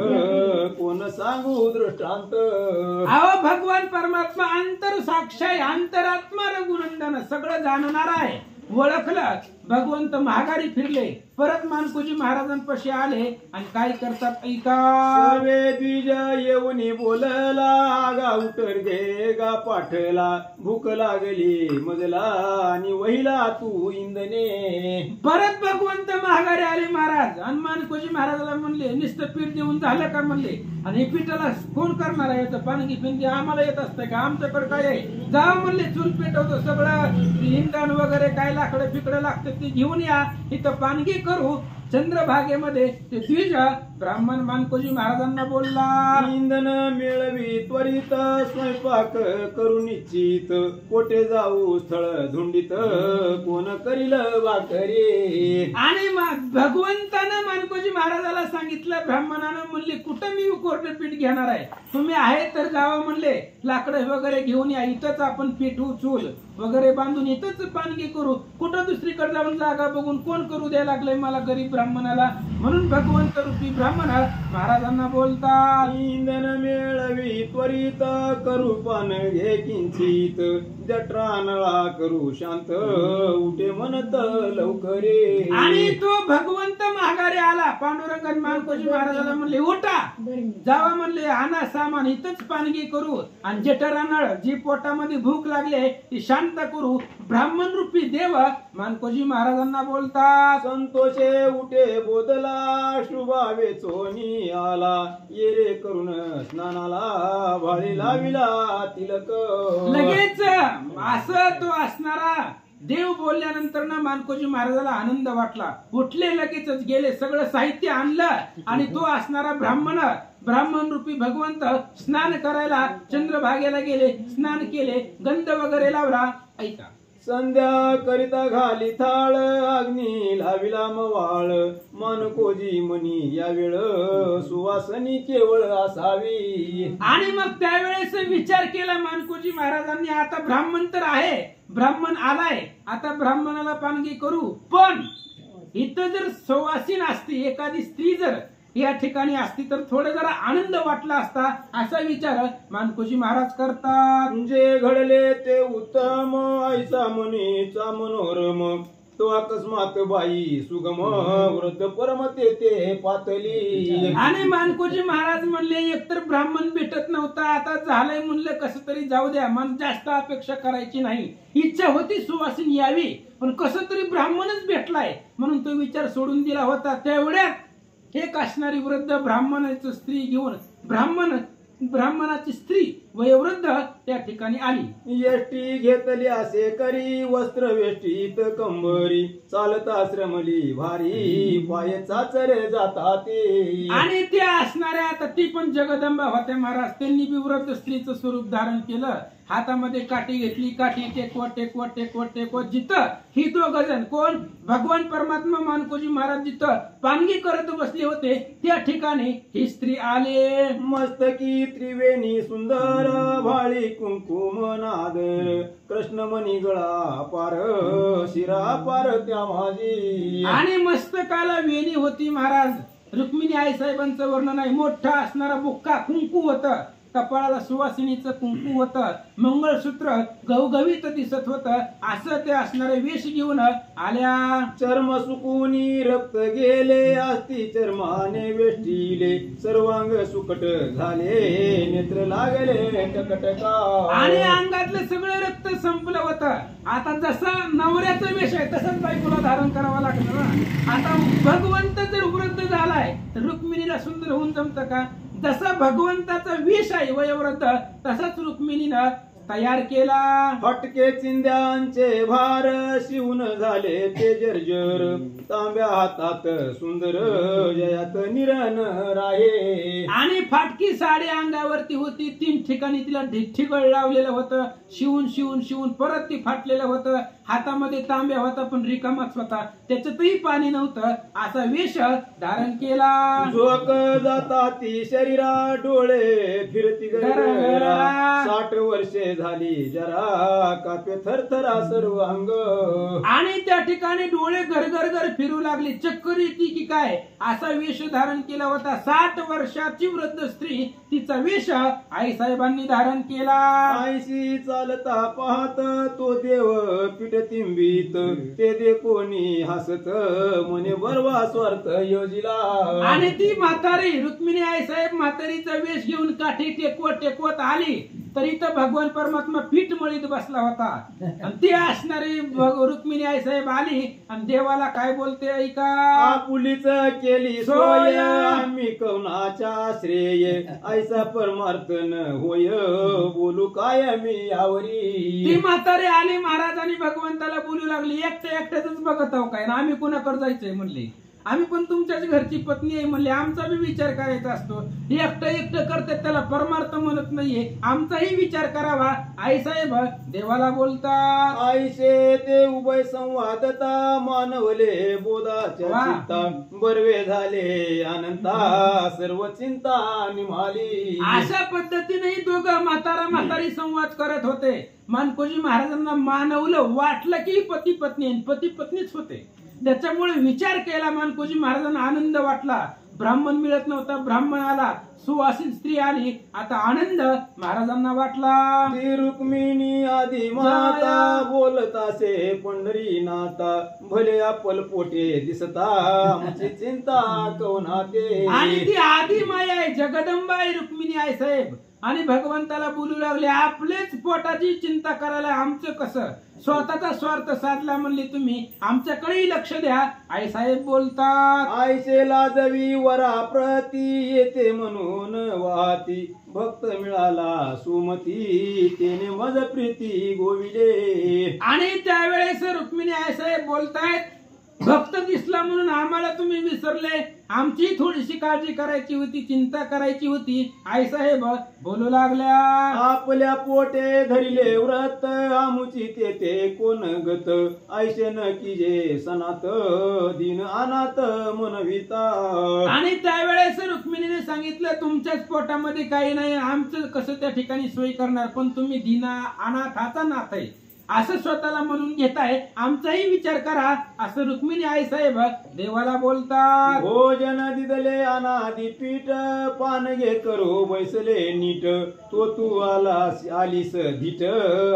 कोण सांगू दृष्टांत. अहो भगवान परमात्मा अंतर साक्ष आहे, अंतरात्मा रघुनंदन सगळं जाणणार आहे. ओळखलं, भगवंत महागारी फिरले, परत मानकोजी महाराजांपाशी आले आणि काय करतात ऐका. सर्वे द्विज येऊन बोलला, आगा उतर घे गा पाठला, भूक लागली मजला आणि वहिला तू इंधने. परत भगवंत महागारी आले महाराज आणि मानकोजी महाराजाला म्हणले, नुसतं पीठ देऊन झालं का म्हणले, आणि हे पीठाला कोण करणार आहे, याचं पानगी पिंगी आम्हाला येत असतंय का, आमच्याकडे काय आहे, जा म्हणले, चूल पेटवतो, सगळं इंधन वगैरे काय लाकडं फिकडं लागतं ते घेऊन या, इथं पानगी करू चंद्रभागेमध्ये. ते द्विज ब्राह्मण मानकोजी महाराजांना बोलला, इंधन मिळवी त्वरित स्वयंपाक करू निश्चित, कोठे जाऊ स्थळ धुंडीत कोण करील वाकरी. आणि भगवंतानं मानकोजी महाराजाला सांगितलं, ब्राह्मणानं म्हणले कुठं मी कोरडं पीठ घेणार आहे, तुम्ही आहे तर जावं म्हणले, लाकडं वगैरे घेऊन या, इथंच आपण पीठ चूल वगैरे बांधून इथंच पानगी करू, कुठं दुसरीकडे जाऊन जागा बघून कोण करू द्यायला लागलंय मला गरीब ब्राह्मणाला. म्हणून भगवंत रूपी ब्राह्मण महाराजांना बोलतात, इंधन मिळवी त्वरित करू पान घे किंचित, जठरानळा करू शांत उठे म्हणत लवकरे. आणि तो भगवंत माघारी आला. पांडुरंग मानकोजी महाराजाला म्हणले, उठा जावा म्हणले, आणा सामान, इथंच पानगी करू आणि जठरानळ जी पोटामध्ये भूक लागले ती शांत करू. ब्राह्मण रूपी देव मानकोजी महाराजांना बोलतात, संतोषे उठे बोधला, शुभावे चोनी आला, येरे करून स्नानाला, भाळी लाविला तिलक. लगेच असं तो असणारा देव बोलल्यानंतर ना मानकोजी महाराजाला आनंद वाटला. उठले, लगेचच गेले, सगळं साहित्य आणलं आणि तो असणारा ब्राह्मण रूपी भगवंत स्नान करायला चंद्रभागेला गेले, स्नान केले, गंध वगैरे लावला. ऐका, संध्या करिता घाली थाळ, अग्नी लाविला मवाळ, मानकोजी मनी या वेळ सुवासनी केवळ असावी. आणि मग त्यावेळेस विचार केला मानकोजी महाराजांनी, आता ब्राह्मण तर आहे, ब्राह्मण आलाय, आता ब्राह्मणाला पानगी करू, पण इथं जर सुवासीन असती, एखादी स्त्री जर या ठिकाणी असती तर थोडं जरा आनंद वाटला असता, असा विचार मानकोजी महाराज करतात. जे घडले ते उत्तम, ऐसा मुनीचा मनोरम. तो अकस्मात बाई सुगम, वृद्ध परमते ते पातली. आणि मानकोजी महाराज म्हणले एकतर ब्राह्मण भेटत नव्हता, आता झालंय म्हणलं कसं तरी जाऊ द्या, मन जास्त अपेक्षा करायची नाही. इच्छा होती सुवासिनी यावी, पण कसं तरी ब्राह्मणच भेटलाय म्हणून तो विचार सोडून दिला होता. तेवढ्यात एक असणारी वृद्ध ब्राह्मणाची स्त्री घेऊन ब्राह्मणाची स्त्री वयोवृद्ध त्या ठिकाणी आली. यष्टी घेतली असे करी, वस्त्र वेष्टीत कंबरी. चालत आश्रमली भारी, पाय चाचरे जाता ते. आणि त्या असणाऱ्या आता ती पण जगदंबा होत्या महाराज. त्यांनी बी वृद्ध स्त्रीचं स्वरूप धारण केलं. हातामध्ये काठी घेतली, काठी टेकवत टेकवत टेकवत टेकवत जिथं ही दोघ जण कोण भगवान परमात्मा मानकोजी महाराज जिथं पानगी करत बसले होते त्या ठिकाणी ही स्त्री आले. मस्तकी त्रिवेणी सुंदर, भाळी कुंकुम नादर. कृष्णमणी गळा पार, शिरा पार त्या माझी. आणि मस्तकाला वेणी होती महाराज. रुक्मिणी आई साहेबांचं वर्णन आहे. मोठा असणारा बुक्का कुंकू होतं, कपाळाला सुवासिनीचं कुंकू होतं, मंगळसूत्र गवगवीत दिसत होतं. असं ते असणारे वेश घेऊन आल्या. चर्म सुकुनी रक्त गेले, अस्ति चर्माने वेष्टिले. सर्वांग सुकट झाले, नेत्र लागले टकटका. आणि अंगातलं सगळं रक्त संपलं होतं. आता जसा नवऱ्याचा वेश आहे तसंच बायकोला धारण करावा लागलं ना. आता भगवंत जर वृद्ध झालाय तर रुक्मिणीला सुंदर होऊन जमतं का? जसा भगवंताचा वेश आहे वयोवृद्ध, तसाच रुक्मिणीनं तयार केला. फटके चिंध्यांचे भार, शिवून झाले ते जर्जर. तांब्या हातात सुंदर, जयात निरण राहे. आणि फाटकी साडी अंगावरती होती. 3 ठिकाणी तिला ठिगळ लावलेलं होतं. शिवून शिवून शिवून परत ती फाटलेलं होतं. हातामध्ये तांब्या होता पण रिकामाच होता, त्याच्यातही पाणी नव्हतं. असा वेश धारण केला. झोक जाता ती शरीरा, डोळे फिरती गरगरा. 60 वर्षे झाली जरा, कापे थरथरा सर्व अंग. आणि त्या ठिकाणी डोळे गरगरगर फिरू लागले, चक्कर येते की काय, असा वेश धारण केला होता. 60 वर्षाची वृद्ध स्त्री तिचा वेश आई साहेबांनी धारण केला. आईशी चालता पाहत तो देव पीठ तिंबीत. ते दे कोणी हसत, म्हणे बरवा स्वार्थ योजिला. आणि ती म्हातारी रुक्मिणी आई साहेब म्हातारीचा वेश घेऊन काठी टेकवत टेकवत आली तर इथं भगवान परमात्मा पीठ मळीत बसला होता. आणि ती असणारी रुक्मिणी आई साहेब आली आणि देवाला काय बोलते ऐका. आपुलीच केली सोय, आम्ही कवनाच्या श्रेय. ऐसा परमार्थ न होय, बोलू काय आम्ही यावरी. ती म्हातारी आली महाराज आणि भगवंताला बोलू लागली. एकट्याच बघत आहो काय ना, आम्ही कोणाकडे जायचंय म्हणले. आम्ही पण तुमच्याच घरची पत्नी आहे म्हणले. आमचा बी विचार करायचा असतो. एकटं करतात त्याला परमार्थ म्हणत नाहीये, आमचाही विचार करावा. आई साहेब देवाला बोलतात. आईशे ते उभय संवादता, मानवले बोधाच्या चित्ता. बरवे झाले अनंता, सर्व चिंता निमाली. अशा पद्धतीने दोघं म्हातारी संवाद करत होते. मानकोजी महाराजांना मानवलं, वाटलं की पती पत्नीच होते. त्याच्यामुळे विचार केला मानकोजी महाराजांना, आनंद वाटला. ब्राह्मण मिळत नव्हता, ब्राह्मण आला, सुवासिन स्त्री आली. आता आनंद महाराजांना वाटला. ती रुक्मिणी आधी माता, बोलत असे पंढरी नाता. भले आपल पोटे दिसता, आमची चिंता कवनाते. आणि ती आधी माया आहे, जगदंबा आहे रुक्मिणी आई साहेब. आणि भगवंताला बोलू लागले, आपलेच पोटाची चिंता करायला आमचं कसं, स्वतःचा स्वार्थ साधला म्हणले तुम्ही, आमच्याकडेही लक्ष द्या. आई साहेब बोलतात. आईशे लाजवी वरा प्रती, येते म्हणून वाती. भक्त मिळाला सुमती, तेने मज प्रीती गोविले. आणि त्यावेळेस रुक्मिणी आई साहेब बोलतायत, भक्त दिसला म्हणून आम्हाला तुम्ही विसरले, आमची थोडीशी काळजी करायची होती, चिंता करायची होती. आई साहेब बोलू लागल्या. आपल्या पोटे धरिले व्रत, आमुची ते कोण गत. ऐशे न कीजे सनात, दिन अनाथ मनविता. आणि त्यावेळेस रुक्मिणीने सांगितलं, तुमच्याच पोटामध्ये काही नाही, आमचं कसं त्या ठिकाणी सोय करणार, पण तुम्ही दिना अनाथाचा नाथ आहे. असं स्वतःला म्हणून घेताय, आमचाही विचार करा असं रुक्मिणी आई साहेब देवाला बोलतात. भोजन दिदले अनादि पीठ पान घे करो बैसले नीट तो तू आलीस धीट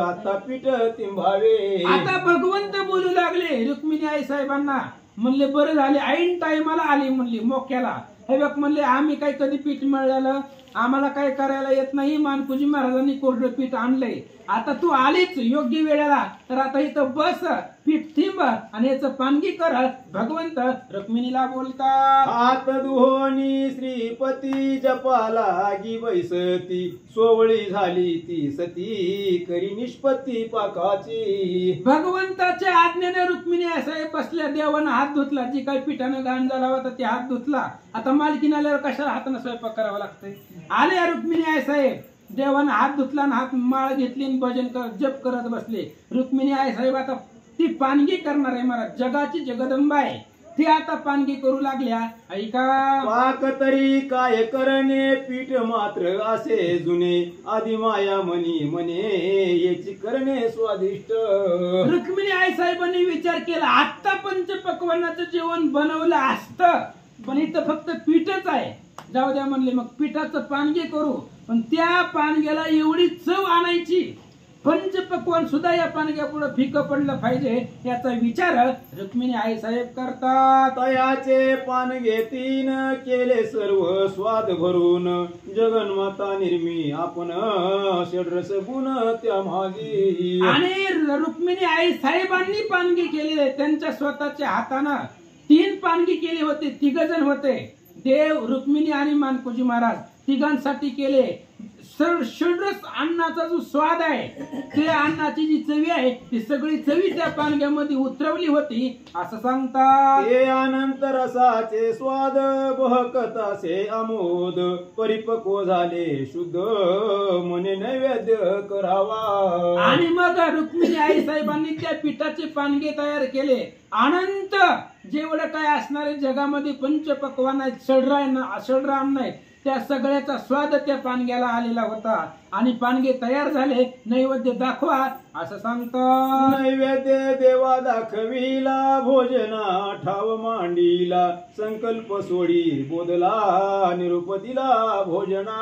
आता पीठ तिंबावे. आता भगवंत बोलू लागले रुक्मिणी आई साहेबांना, म्हणले बरं झाले ऐन टाइमाला आली म्हणली मोक्याला. हे बघ म्हणले आम्ही काही कधी पीठ मिळालं, आम्हाला काय करायला येत नाही, मानकुजी महाराजांनी कोरडं पीठ आणलंय, आता तू आलीच योग्य वेळेला, तर आता इथं बस पीठ थिंब आणि याचं पानगी कर. भगवंत रुक्मिणीला बोलतात. हात दुहोनी श्रीपती जपाला गी बैसती सोवळी झाली ती सती करी निष्पत्ती पाकाची. भगवंताच्या आज्ञेने रुक्मिणी साहेब बसल्या, देवानं हात धुतला, जी काही पिठानं घाण झाला होता ते हात धुतला. आता मालकीन आल्यावर कशाला हातानं स्वयंपाक करावा लागतोय. आले रुक्मिणी आई साहेब, देवानं हात धुतला आणि हात माळ घेतली आणि भजन करत जप करत बसले. रुक्मिणी आई साहेब आता ती पानगी करणार आहे, मला जगाची जगदंबा आहे, ती आता पानगी करू लागल्या. ऐका. पाक तरी काय करणे पीठ मात्र असे जुने आधी माया मनी म्हणे याची करणे स्वादिष्ट. रुक्मिणी आई साहेबांनी विचार केला, आता पंचपक्वान्नाचं जेवण बनवलं असतं, पण इथं फक्त पीठच आहे, जाऊ द्या म्हणले मग पिठाचं पानगे करू. पण त्या पानग्याला एवढी चव आणायची, पंचपक्वान सुद्धा या पानग्या पुढे फिकं पडलं पाहिजे याचा विचार रुक्मिणी आई साहेब करतात. तयाचे पानगे तीन केले सर्व स्वाद भरून जगन्माता निर्मी आपण षड्रस गुण त्या मागी. आणि रुक्मिणी आई साहेबांनी पानगी केली, त्यांच्या स्वतःच्या हातानं 3 पानगी केली होती. 3 जण होते, देव रुक्मिणी आणि मानकोजी महाराज, तिघांसाठी केले. षड्रस अन्नाचा जो स्वाद आहे, त्या अन्नाची जी चवी आहे ती सगळी चवी त्या पानग्यामध्ये उतरवली होती असं सांगतात. ते अनंत रसाचे स्वाद बहकतासे आमोद परिपक्व झाले शुद्ध मने नैवेद्य करावा. आणि मग रुक्मिणी आई साहेबांनी त्या पिठाचे पानगे तयार केले. अनंत जेवढं काय असणारे जगामध्ये पंचपक्वान आहेत, षड्र अन्न आहेत, त्या सगळ्याचा स्वाद त्या पानग्याला आलेला होता. आणि पानगे तयार झाले, नैवेद्य दाखवा असं सांगतात. नैवेद्य देवा दाखविला भोजना ठाव मांडीला संकल्प सोडी बोधला निरुपतीला भोजना.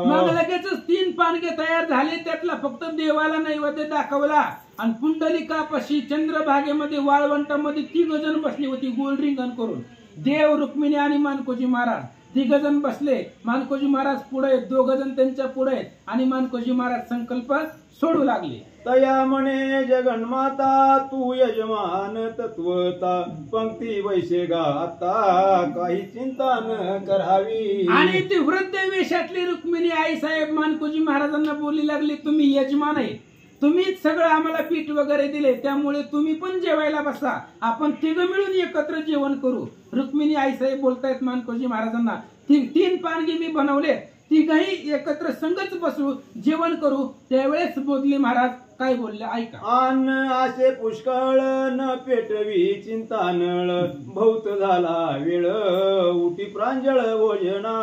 मग लगेच 3 पानगे तयार झाले, त्यातला फक्त देवाला नैवेद्य दाखवला. आणि पुंडलिकापाशी चंद्रभागेमध्ये वाळवंटामध्ये 3 जण बसली होती गोल रिंगण करून, देव रुक्मिणी आणि मानकोजी महाराज. 3 जण बसले, मानकोजी महाराज पुढे, 2 जण त्यांच्या पुढे, आणि मानकोजी महाराज संकल्प सोडू लागले. तया म्हणे जगन्माता तू यजमान तत्वता पंक्ती वैसे गा आता काही चिंता न करावी. आणि ती वृद्ध वेशातली रुक्मिणी आई साहेब मानकोजी महाराजांना बोलू लागली, तुम्ही यजमान आहे, तुम्हीच सगळं आम्हाला पीठ वगैरे दिले, त्यामुळे तुम्ही पण जेवायला बसा, आपण 3 मिळून एकत्र जेवण करू. रुक्मिणी आई साहेब बोलतायत मानकोजी महाराजांना, 3 पानगी मी बनवले, 3घही एकत्र संगच बसू जेवण करू. त्यावेळेस बोधले महाराज काय बोलले ऐका. अन्न असे पुष्कळ न पेटवी चिंता नळ भौत झाला वेळ उठी प्रांजळ भोजना.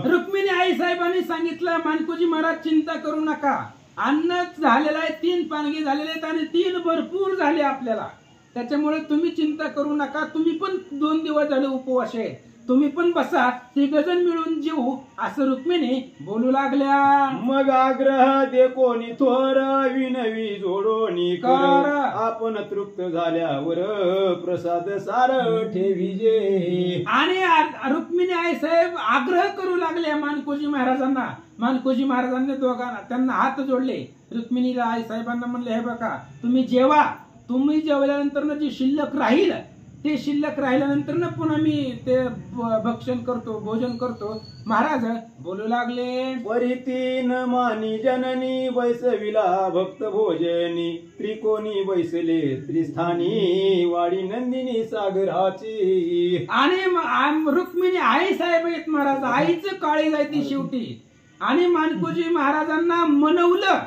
रुक्मिणी आई साहेबांनी सांगितलं, मानकोजी महाराज चिंता करू नका, अन्न झालेलं आहे, 3 पानगी झालेले आहेत आणि 3 भरपूर झाले आपल्याला, त्याच्यामुळे तुम्ही चिंता करू नका. तुम्ही पण 2 दिवस झाले उपवास आहे, तुम्ही पण बसा, 3 जण मिळून जेवू असं रुक्मिणी बोलू लागल्या. मग आग्रह दे कोणी थोर विनवी जोडोनी कर आपण तृप्त झाल्यावर प्रसाद सार ठेवीजे. आणि रुक्मिणी आई साहेब आग्रह करू लागले मानकोजी महाराजांना. मानकोजी महाराजांनी दोघांना त्यांना हात जोडले. रुक्मिणीला आई साहेबांना म्हणले, हे बघा तुम्ही जेवा, तुम्ही जेवल्यानंतर जी शिल्लक राहील ते शिल्लक राहिल्यानंतर ना पुन्हा मी ते भक्षण करतो, भोजन करतो. महाराज बोलू लागले, परितीन मानी जननी बैसविला भक्त भोजनी त्रिकोणी बैसले त्रिस्थानी वाडी नंदिनी सागराची. आणि रुक्मिणी आई साहेब आहेत महाराज, आईचं काळी जायती शेवटी. आणि मानकोजी महाराजांना मनवलं,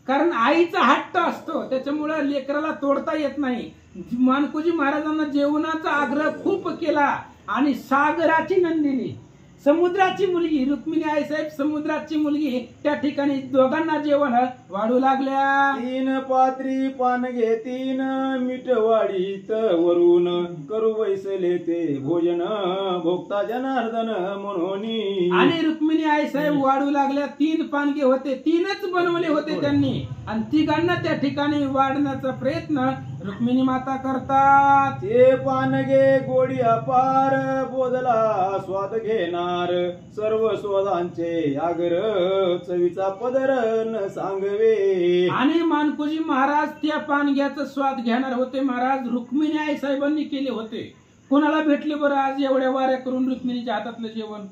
कारण आईचा हट्ट असतो, त्याच्यामुळे लेकराला तोडता येत नाही. मानकोजी महाराजांना जेवणाचा आग्रह खूप केला. आणि सागराची नंदिनी, समुद्राची मुलगी रुक्मिणी आई साहेब समुद्राची मुलगी त्या ठिकाणी दोघांना जेवण वाढू लागल्या. 3 पात्री पान घे 3 मीठ वाढीत वरून करू बैसले ते भोजन भोगता जनार्दन म्हणून. आणि रुक्मिणी आई साहेब वाढू लागल्या. 3 पानगे होते 3च बनवले होते त्यांनी आणि तिघांना त्या ठिकाणी वाढण्याचा प्रयत्न रुक्मिणी माता करतात. ते पानगे गोडी अपार बोधला स्वाद घेणार सर्व स्वादांचे आगर चवीचा पदर न सांगवे. आणि मानकोजी महाराज त्या पानग्याचा स्वाद घेणार होते. महाराज रुक्मिणी आई साहेबांनी केले होते. कोणाला भेटले बरं आज एवढ्या वाऱ्या करून रुक्मिणीच्या हातातलं जेवण?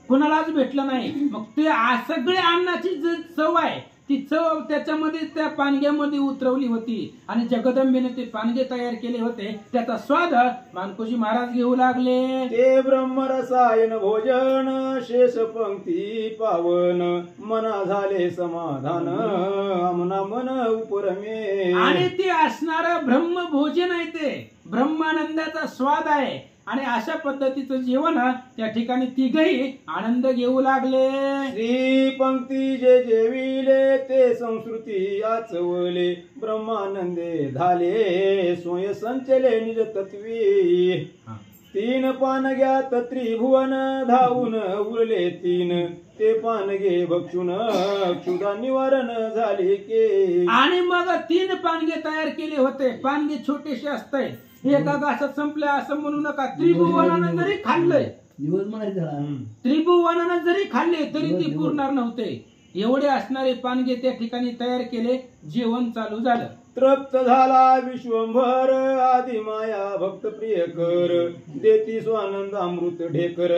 कोणालाच भेटलं नाही. मग ते सगळ्या अन्नाची चव आहे ती चव त्याच्यामध्ये त्या पानग्यामध्ये उतरवली होती आणि जगदंबेने ते पानगे तयार केले होते. त्याचा स्वाद मानकोजी महाराज घेऊ लागले. ते ब्रह्मरसायन भोजन शेष पंक्ती पावन मना झाले समाधान आमना मन उपरमे. आणि ते असणारं ब्रह्म भोजन आहे ते ब्रह्मानंदाचा स्वाद आहे आणि अशा पद्धतीचं जेवण त्या ठिकाणी तिघही आनंद घेऊ लागले. श्री पंक्ती जे जेविले ते संस्कृती आचवले ब्रह्मानंदे झाले सोय संचले निज तत्वी. 3 पानग्यात त्रिभुवन धावून उरले 3 ते पानगे भक्षुन क्षुधा निवारण झाले के. आणि मग 3 पानगे तयार केले होते. पानगे छोटेसे असते एका घासात संपले असं म्हणू नका. त्रिभुवनानं जरी खाल्लंय त्रिभुवनानं जरी खाल्ले तरी ते पुरणार नव्हते. एवढे असणारे पानगे त्या ठिकाणी तयार केले. जेवण चालू झालं. तृप्त झाला विश्वंभर आदि माया भक्त प्रिय कर देती स्वानंद अमृत ढेकर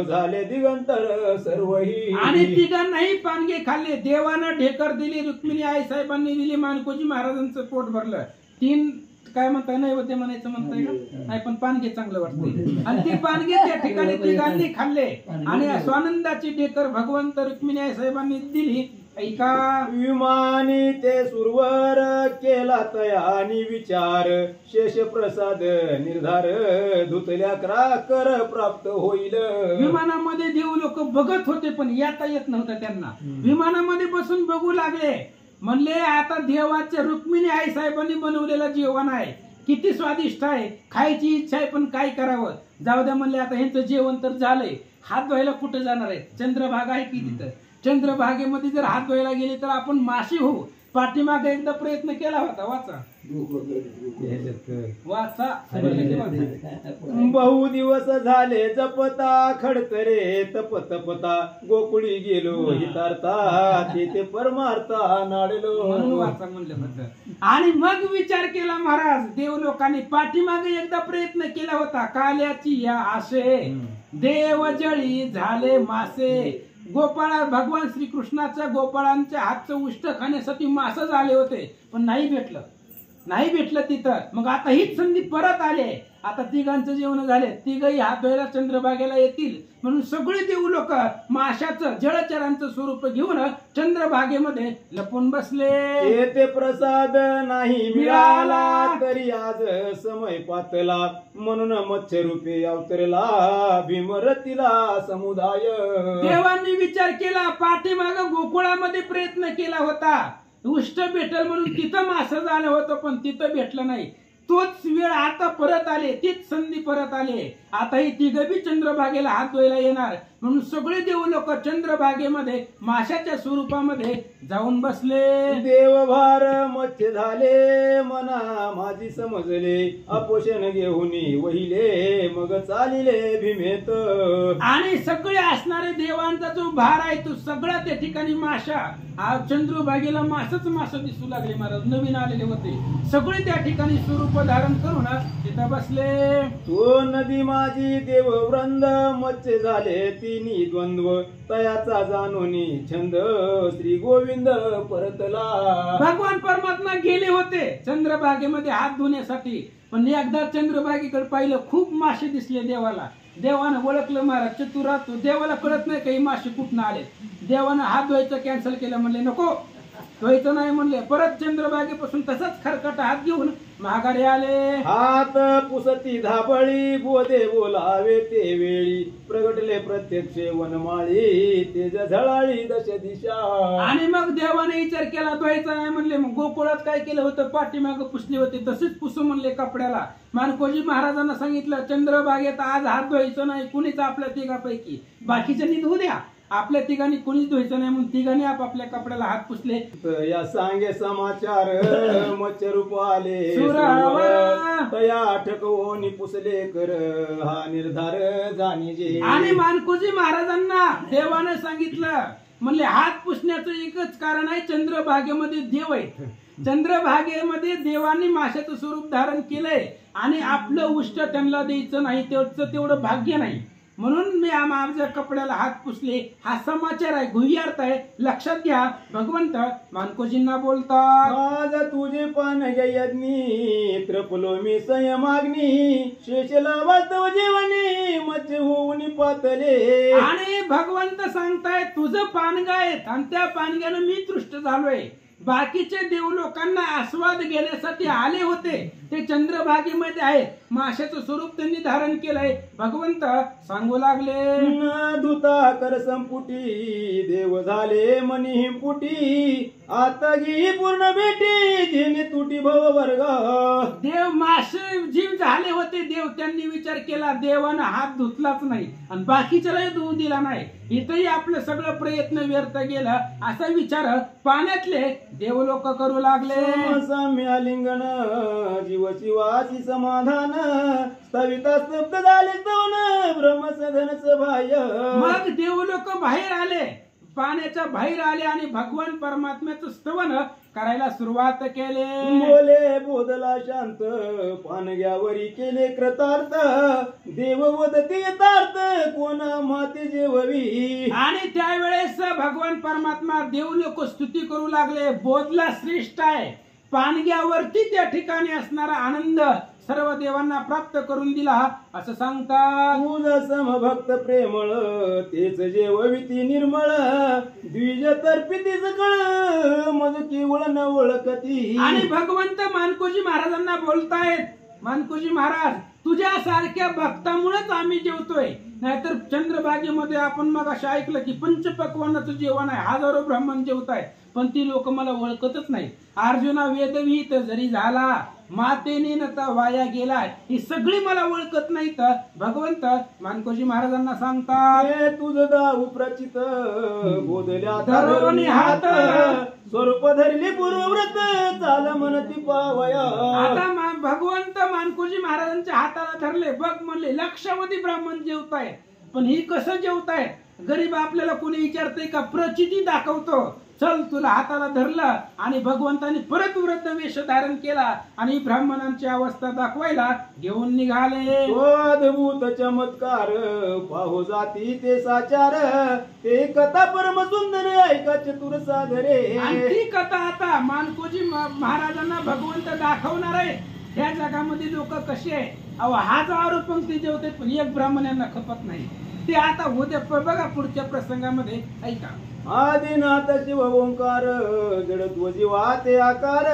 झाले दिगंतर सर्वही. आणि तिघांनाही पानगे खाल्ले. देवानं ढेकर दिली. रुक्मिणी आई साहेबांनी दिली. मानकोजी महाराजांचं पोट भरलं. 3 काय म्हणताय नैवेद्य म्हणायचं म्हणताय का नाही पण पानगे चांगलं वाटते. आणि ते पानगे त्या ठिकाणी तिघांनी खाल्ले आणि स्वानंदाची ढेकर भगवंत रुक्मिणी आई साहेबांनी दिली. ऐका विमानी ते सुरवर केला तयानी विचार शेष प्रसाद निर्धार धुतल्या कर प्राप्त होईल. विमानामध्ये देव लोक बघत होते पण येता येत नव्हतं त्यांना. विमानामध्ये बसून बघू लागले. म्हणले आता देवाच्या रुक्मिणी आई साहेबांनी बनवलेलं जेवण आहे किती स्वादिष्ट आहे. खायची इच्छा आहे पण काय करावं. जाऊ द्या म्हणले आता ह्यांचं जेवण तर झालंय. हात धुवायला कुठं जाणार आहे? चंद्रभागा आहे की तिथं. चंद्रभागेमध्ये जर हात धुवायला गेले तर आपण माशी होऊ. पाठीमागे एकदा प्रयत्न केला होता. वाचा बहु दिवस झाले जपता खडतरे तप तपता गोकुळी गेलो हितार्था तेथे परमार्था नाडलो. म्हणून वाचा म्हणलं होतं. आणि मग विचार केला महाराज देव लोकांनी. पाठीमागे एकदा प्रयत्न केला होता. काल्याची या आशे देव जळी झाले मासे. गोपाळा भगवान श्रीकृष्णाच्या गोपाळांच्या हातचं उष्ट खाण्यासाठी मासे झाले होते पण नाही भेटलं तिथं. मग आता हीच संधी परत आले. आता तिघांचं जेवण झाले. तिघही हात धुवायला चंद्रभागेला येतील म्हणून सगळे देव लोक माशाचं जळचरांचं स्वरूप घेऊन चंद्रभागेमध्ये लपून बसले. येथे प्रसाद नाही मिळाला तरी आज समय पातला म्हणून मत्स्य रूपे अवतरला भीमरतीला समुदाय. देवांनी विचार केला. पाठीमाग गोकुळामध्ये प्रयत्न केला होता उष्ट भेटल म्हणून तिथं मासं झालं होतं पण तिथं भेटलं नाही. तोच वेळ आता परत आले. तीच संधी परत आले. आता ही तिघबी चंद्रभागेला हात धुवायला येणार म्हणून सगळे देव लोक चंद्रभागेमध्ये माशाच्या स्वरूपामध्ये जाऊन बसले. देवभार मत्स्य झाले मना माझी समजले अपोषण घेऊन वहिले मग चालिले भीमेत. आणि सगळे असणारे देवांचा जो भार आहे तो सगळा त्या ठिकाणी माशा चंद्रभागेला मास दिसू लागले. महाराज नवीन आलेले होते सगळे त्या ठिकाणी स्वरूप धारण करून तिथं बसले. तो नदी माझी देववृंद मत्स्य झाले तिन्ही द्वंद्व तयाचा जाणोनी छंद श्री गोविंद परतला. भगवान परमात्मा गेले होते चंद्रभागेमध्ये हात धुण्यासाठी पण एकदा चंद्रभागेकडे पाहिलं खूप मासे दिसले देवाला. देवानं ओळखलं महाराज चतुर देवाला कळत नाही काही मासे कुठनं आले. देवानं हात धुवायचं कॅन्सल केलं. म्हणले नको व्हायचं नाही म्हणले. परत चंद्रभागेपासून तसंच खरकट हात घेऊन माघारी आले. हात पुसती धाबळी बोधे बोलावे ते वेळी प्रगटले प्रत्यक्ष वनमाळी तेज झळाळी दश दिशा. आणि मग देवाने विचार केला व्हायचं नाही म्हणले. मग गोकुळात काय केलं होतं, पाठीमाग पुसले होते तसेच पुसू म्हणले कपड्याला. मानकोजी महाराजांना सांगितलं चंद्रभागेत आज हात धुवायचं नाही कुणीच आपल्या तिघापैकी, बाकीच्यांनी धुऊ द्या, आपल्या तिघांनी कुणीच धुवायचं नाही म्हणून तिघांनी आपापल्या कपड्याला हात पुसले. या सांगे समाचार मच्छरूप आले सुरावा. तया ठकवून पुसले कर हा निर्धार जाणीजे. आणि मानकोजी महाराजांना देवानं सांगितलं म्हणले हात पुसण्याचं एकच कारण आहे, चंद्रभागेमध्ये देव आहेत. चंद्रभागेमध्ये देवांनी माशाचं स्वरूप धारण केलंय आणि आपलं उष्ट त्यांना द्यायचं नाही, तेवढं भाग्य नाही, म्हणून मी माझ्या कपड्याला हात पुसले. हा समाचार आहे, गुह्यार्थ आहे, लक्षात घ्या. भगवंत मानकोजींना बोलतात आज तुझे पान यज्ञी त्रपलो मी संयमाग्नी शेषला वास्तव जीवनी मच होऊन पातले. आणि भगवंत सांगताय तुझं पानगा आहेत आणि त्या पानग्यानं मी तृष्ट झालोय. बाकीचे देव लोकांना आस्वाद घेण्यासाठी आले होते, ते चंद्रभागेमध्ये आहे, माशाचं स्वरूप त्यांनी धारण केलंय. भगवंत सांगू लागले न धुता कर संपुटी देव झाले मनी पुटी आता गी पूर्ण भेटी जिने तुटी भव वर्ग. देव मासे जीव झाले होते देव, त्यांनी विचार केला देवानं हात धुतलाच नाही आणि बाकीच्यालाही धुवू दिला नाही, इथंही आपलं सगळं प्रयत्न व्यर्थ गेलं असा विचार पाण्यातले देव लोक करू लागले. साम्य लिंगन जीव शिवाची समाधान स्थविता स्तब्ध झाले स्तवन ब्रह्मसधनच बाह्य. मग देव लोक बाहेर आले, पाण्याच्या बाहेर आले आणि भगवान परमात्म्याचं स्तवन करायला सुरुवात केले. बोले बोधला शांत पानग्यावरी केले कृतार्थ देव वदती यथार्थ कोण माते जेववी. आणि त्यावेळेस भगवान परमात्मा देव लोक स्तुती करू लागले. बोधला श्रेष्ठ आहे, पानग्यावरती त्या ठिकाणी असणारा आनंद सर्व देवांना प्राप्त करून दिला असं सांगतात. तुझ समभक्त प्रेमळ तेच जेवविती निर्मळ द्विज तर्पितीच कळ मज केवळ न ओळखती. आणि भगवंत मानकोजी महाराजांना बोलतायत, मानकोजी महाराज तुझ्या सारख्या भक्तामुळेच आम्ही जेवतोय, नाहीतर चंद्रभागेमध्ये आपण मग असं ऐकलं की पंचपक्वानाचं जेवण आहे, हजारो ब्राह्मण जेवताय, पण ती लोक मला ओळखतच नाही. अर्जुना वेदविहित जरी झाला मातेने नता वाया गेलाय, ही सगळी मला ओळखत नाही. तर भगवंत मानकोजी महाराजांना सांगतात तुझ दाऊ प्रचित बोधल्या धरोनी हात स्वरूप धरली पूर्वव्रत चाल म्हणती पावया. आता भगवंत मानकोजी महाराजांच्या हाताला धरले. बघ म्हणले लक्षावधी ब्राह्मण जेवताय, पण ही कसं जेवताय? गरीब आपल्याला कोणी विचारतंय का? प्रचिती दाखवतो. चल तुला हाताला धरलं आणि भगवंतानी परत वृद्ध वेश धारण केला आणि ब्राह्मणांची अवस्था दाखवायला घेऊन निघाले. अद्भुत चमत्कार पाहो जाती ते साचार ते कथा परम सुंदर ऐका चतुर सागरे. आणि ती कथा आता मानकोजी महाराजांना भगवंत दाखवणार आहे. ह्या जगामध्ये लोक कसे आहे, अहो हजारो पंक्ती जेवतात पण एक ब्राह्मणांना खपत नाही. ते आता उद्या बघा पुढच्या प्रसंगामध्ये ऐका. आदिनाथ शिव ओंकार जडत्व जीवा ते आकार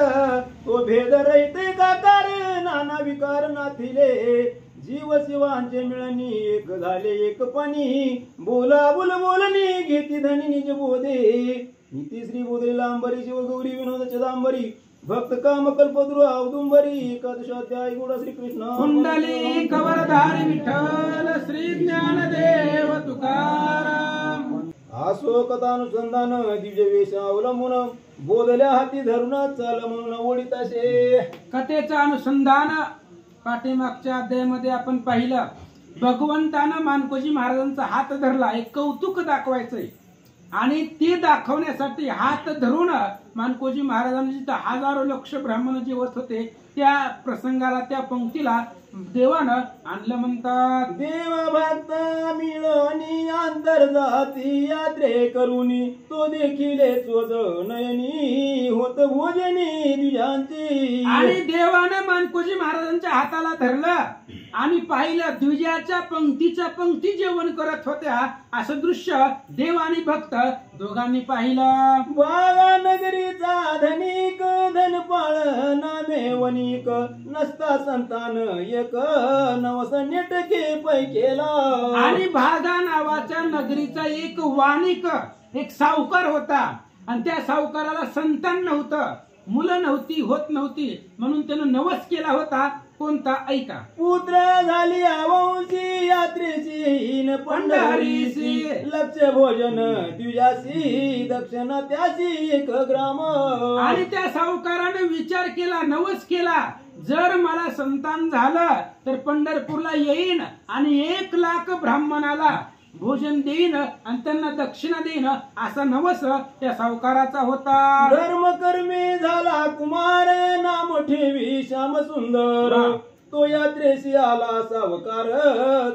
तो भेद रहित एकाकार नाना विकार नाथिले जीव शिवांचे मिळणी एक झाले एक पाणी बोला बोल बोलणी घेती धनी निज बोधे. नीती श्री बोधे लांबरी शिव गौरी विनोद चदांबरी भक्त काम कल्पद्रु औदुंबरी एकादशाध्याय गुण श्री कृष्ण कुंडली कवरधारी विठ्ठल श्री ज्ञानदेव तुकाराम. आसो कथानुसंधान दिव्य वेश अवलंबून बोधल्या हाती धरून चाल म्हणून ओढिताशे. कथेचं अनुसंधान पाठीमागच्या अध्यायामध्ये आपण पाहिलं. भगवंतानं मानकोजी महाराजांचा हात धरला, एक कौतुक दाखवायचंय आणि ते दाखवण्यासाठी हात धरून मानकोजी महाराजांनी जिथं हजारो लक्ष ब्राह्मण जेवत होते त्या प्रसंगाला, त्या पंक्तीला देवानं आणलं. म्हणतात देव भक्त मिळवणी आंतरजाती यात्रे करुनी तो देखील चोज नयनी होत भोजनी तुझ्यांची. आणि देवानं मानकोजी महाराजांच्या हाताला धरलं आणि पाहिलं द्विजाच्या पंक्तीच्या पंक्ती जेवण करत होत्या असं दृश्य देव आणि भक्त दोघांनी पाहिलं. बागा नगरीचा धनिक धनपाळ नामे वनिक नसता संतान एक नवस नेटके पैकेला. आणि भागा नावाच्या नगरीचा एक वाणिक एक सावकार होता आणि त्या सावकाराला संतान नव्हतं, मुलं नव्हती, होत नव्हती, म्हणून त्यानं नवस केला होता. कोणता? ऐका. पुत्र झाली अवंशी यात्रेची हीन पंढरीसी लक्ष भोजन द्विजासी दक्षिण त्याची एक ग्राम. आणि त्या सावकाराने विचार केला, नवस केला, जर मला संतान झालं तर पंढरपूरला येईन आणि 1,00,000 ब्राह्मणाला भोजन देईन आणि त्यांना दक्षिणा देईन असा नवस त्या सावकाराचा होता. धर्म कर्मी झाला कुमार नाम ठेवी श्याम सुंदर तो यात्रेशी आला सावकार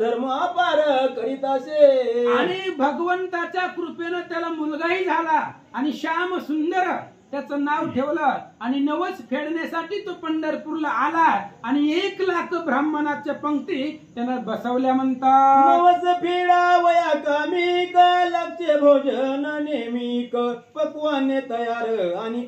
धर्म अपार करीताशे. आणि भगवंताच्या कृपेनं त्याला मुलगाही झाला आणि श्याम सुंदर त्याचं नाव ठेवलं आणि नवस फेडण्यासाठी तो पंढरपूरला आला आणि 1,00,000 ब्राह्मणाच्या पंक्ती त्यानं बसवल्या म्हणतात. नवस फेडा वया कामिक लक्ष भोजन नेमिक पक्वाने तयार आणि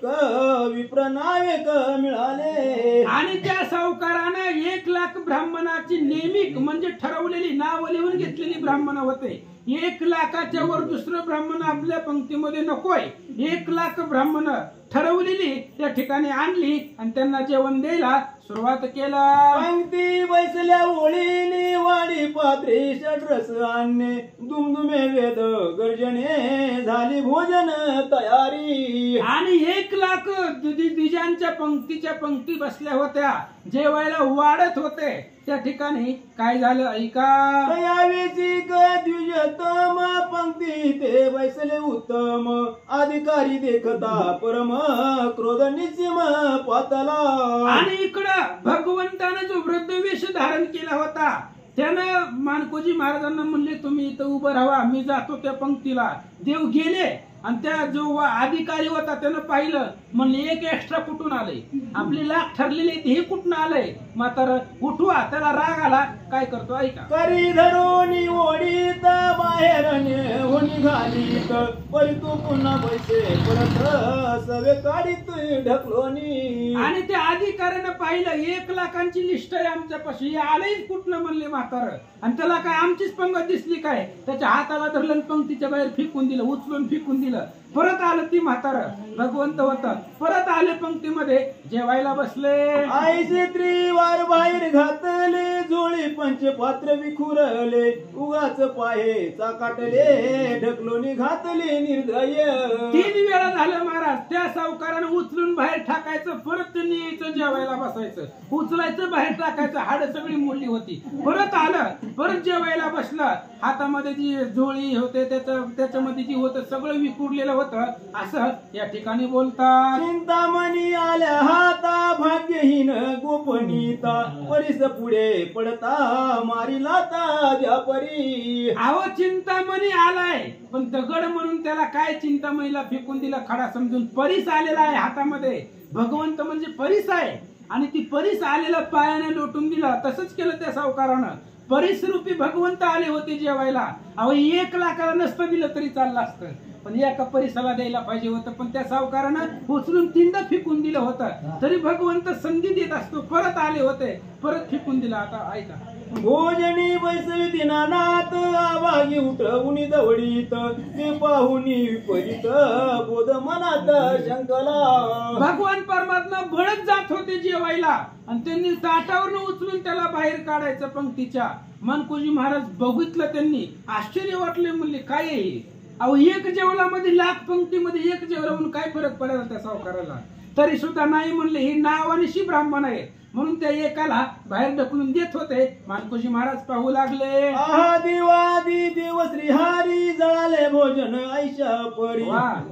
विप्र नावेक मिळाले. आणि त्या सावकारानं 1,00,000 ब्राह्मणाची नेमिक म्हणजे ठरवलेली नाव लिहून घेतलेली ब्राह्मण होते. 1,00,000च्या वर दुसरं ब्राह्मण आपल्या पंक्तीमध्ये नकोय. 1,00,000 ब्राह्मण ठरवलेली त्या ठिकाणी आणली आणि त्यांना जेवण द्यायला सुरुवात केला. पंक्ती बैसल्या ओळीने वाडी पात्रे षड्रस आणणे दुमदुमे वेद गर्जने झाली भोजन तयारी. आणि 1,00,000 द्विजांच्या पंक्तीच्या पंक्ती बसल्या होत्या, जेवायला वाढत होते. त्या ठिकाणी काय झालं ऐका. तयावेची द्विजतम पंक्ती ते बैसले उत्तम अधिकारी देखता परम क्रोध निसीम पातला. आणि इकडं भगवंतानं जो वृद्ध वेश धारण केला होता त्यानं मानकोजी महाराजांना म्हणले तुम्ही इथं उभं राहा, मी जातो त्या पंक्तीला. देव गेले आणि त्या जो अधिकारी होता त्यानं पाहिलं, म्हणले एक एक्स्ट्रा कुठून आलंय, आपली लाख ठरलेली हे कुठून आलंय. म्हातार उठवा, त्याला राग आला. काय करतो ऐका. करी धरोनी ओढीत बाहेर नेऊन घालीत परी तू पुन्हा पैसे परत सवे काढीत ढकलोनी. आणि त्या अधिकाऱ्यानं पाहिलं 1,00,000ची लिस्ट आहे आमच्यापाशी, आलंय कुठनं म्हणले म्हातार. आणि त्याला काय आमचीच पंगत दिसली काय, त्याच्या हाताला धरलं पंक्तीच्या बाहेर फेकून दिलं, उचलून फेकून दिलं. परत आलं ती म्हातार, भगवंत होता, परत आले पंक्तीमध्ये जेवायला बसले. आईचे त्रिवार बाहेर घातले जोळी पंचपात्र विखुरले उगाच पाहे चाकाटले ढकलोनी घातले निर्दय. 3 वेळा झालं महाराज. त्या सावकारानं उचलून बाहेर टाकायचं, परत त्यांनी यायचं जेवायला बसायचं, उचलायचं बाहेर टाकायचं, हाड सगळी मोडली होती. परत आलं, परत जेवायला बसलं. हातामध्ये जी झोळी होते त्याच्यामध्ये जी होतं सगळं विखुरलेलं होतं असं या ठिकाणी बोलतात. चिंतामणी आल्या हाता भाग्यहीन गोपनीता परीस पुढे पडता मारी लाता व्यापरी. अहो चिंतामणी आलाय पण दगड म्हणून त्याला काय चिंतामणीला फेकून दिला खडा समजून. परीस आलेला आहे हातामध्ये, भगवंत म्हणजे परीस आहे आणि ती परीस आलेला पायाने लोटून दिला. तसंच केलं त्या सावकारानं. परीसरूपी भगवंत आले होते जेवायला. अहो 1,00,000ला नसतं दिलं तरी चाललं असतं, पण एका परीसाला द्यायला पाहिजे होतं. पण त्या सावकारानं उचलून 3दा फेकून दिलं होतं. तरी भगवंत संधी देत असतो. परत आले होते, परत फेकून दिला. आता ऐका. भोजनी बैसवी दिनानाथ आवागी उठवून दवडीत ते पाहुनी विपरीत बोध मनात शंकला. भगवान परमात्मा बळत जात होते जेवायला आणि त्यांनी ताटावरनं उचलून त्याला बाहेर काढायचं पंक्तीच्या. मानकोजी महाराज बघितलं, त्यांनी आश्चर्य वाटले, म्हणले काय आहे. अहो 1 जेवणामध्ये 1,00,000 पंक्तीमध्ये 1 जेवला म्हणून काय फरक पडायला त्या सावकाराला. तरी सुद्धा नाही म्हणले, ही नावानिशी ब्राह्मण आहे म्हणून त्या एकाला बाहेर ढकलून देत होते. मानकोजी महाराज पाहू लागले. आहा देवादी देव श्रीहारी जळाले भोजन ऐशा परी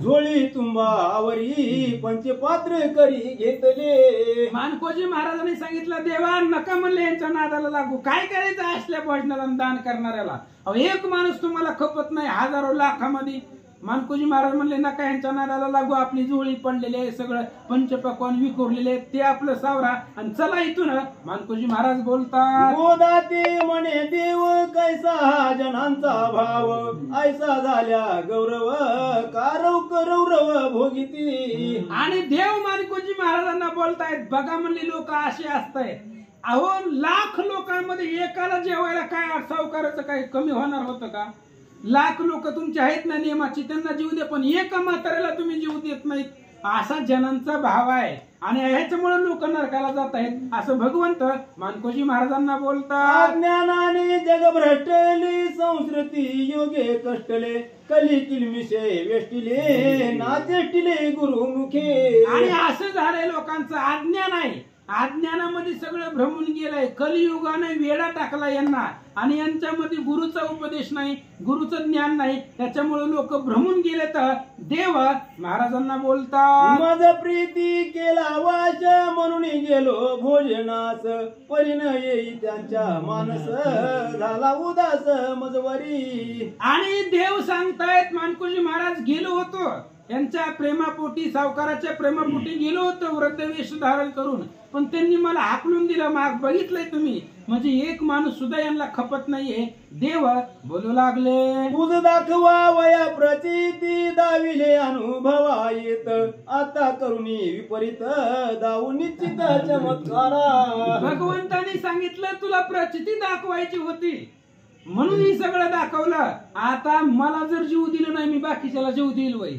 झोळी तुंबावरी पंचपात्र करी घेतले. मानकोजी महाराजांनी सांगितलं, देवा नका म्हणले यांच्या नादाला लागू. काय करायचं असल्या भोजनाला दान करणाऱ्याला. अहो 1 माणूस तुम्हाला खपत नाही, हजारो लाखामध्ये मानकोजी महाराज म्हणले नका यांच्या नादाला लागू, आपली जुळी पडलेली आहे, सगळं पंचपक्वान विखुरलेले ते आपलं सावरा आणि चला इथून. मानकोजी महाराज बोलतात, गोदाते म्हणे देव कैसा जनांचा भाव, ऐसा झाल्या गौरव कारव करौरव भोगिती. आणि देव मानकोजी महाराजांना बोलतायत, बघा म्हणले लोक असे असतायत, अहो लाख लोकांमध्ये एकाला जेवायला काय सावकाराचं काय कमी होणार होतं का? लाख लोक तुमचे आहेत ना नियमाची, त्यांना जीव दे, पण एका म्हाताऱ्याला तुम्ही जीव देत नाहीत, असा जनांचा भाव आहे आणि ह्याच्यामुळे लोक नरकाला जात आहेत, असं भगवंत मानकोजी महाराजांना बोलतात. ज्ञानाने जग भ्रष्टले, संस्कृती योगे कष्टले, कली किलमिशे वेष्टिले, नाचेष्टिले गुरुमुखे. आणि असं झालंय लोकांचं अज्ञान आहे, अज्ञानामध्ये सगळं भ्रमून गेलंय, कलियुगाने वेडा टाकला यांना आणि यांच्यामध्ये गुरुचा उपदेश नाही, गुरुचं ज्ञान नाही, त्याच्यामुळे लोक भ्रमून गेले. तर देव महाराजांना बोलतात, मज प्रीती केला वाश, म्हणून गेलो भोजनास, परिण येई त्यांच्या मानस, झाला उदास मजवरी. आणि देव सांगतायत मानकोजी महाराज गेलो होतो यांच्या प्रेमापोटी, सावकाराच्या प्रेमापोटी गेलो होतो वृद्ध वेश धारण करून, पण त्यांनी मला हाकलून दिलं. माग बघितलंय तुम्ही, म्हणजे एक माणूस सुद्धा यांना खपत नाहीये. देव बोलू लागले, तुझ दाखवा वया प्रचिती, दाविले अनुभवा येत, आता करुणी विपरीत, दाऊ निश्चित चमत्कारा. भगवंतानी सांगितलं तुला प्रचिती दाखवायची होती म्हणून ही सगळं दाखवलं. आता मला जर जीव दिलं नाही, मी बाकीच्याला जीव देईल वय.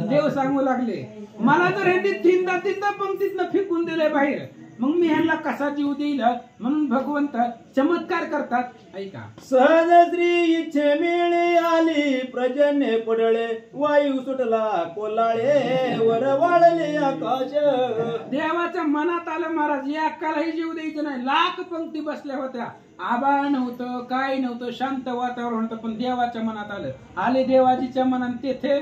देव सांगू लागले, मला जर ह्यांनी तीनदा पंक्तीतनं फेकून दिलंय बाहेर, मग मी ह्यांना कसा जीव देईल? म्हणून भगवंत चमत्कार करतात. ऐका, सहज श्री इच्छे मिळे आली, प्रजन्य पडळे, वायू सुटला कोलाळे, वर वाळले आकाश. देवाच्या मनात आलं महाराज एकालाही जीव द्यायचं नाही. लाख पंक्ती बसल्या होत्या, आबाळ नव्हतं, काय नव्हतं, शांत वातावरण होतं, पण देवाच्या मनात आलं. आले देवाजीच्या मनात तेथे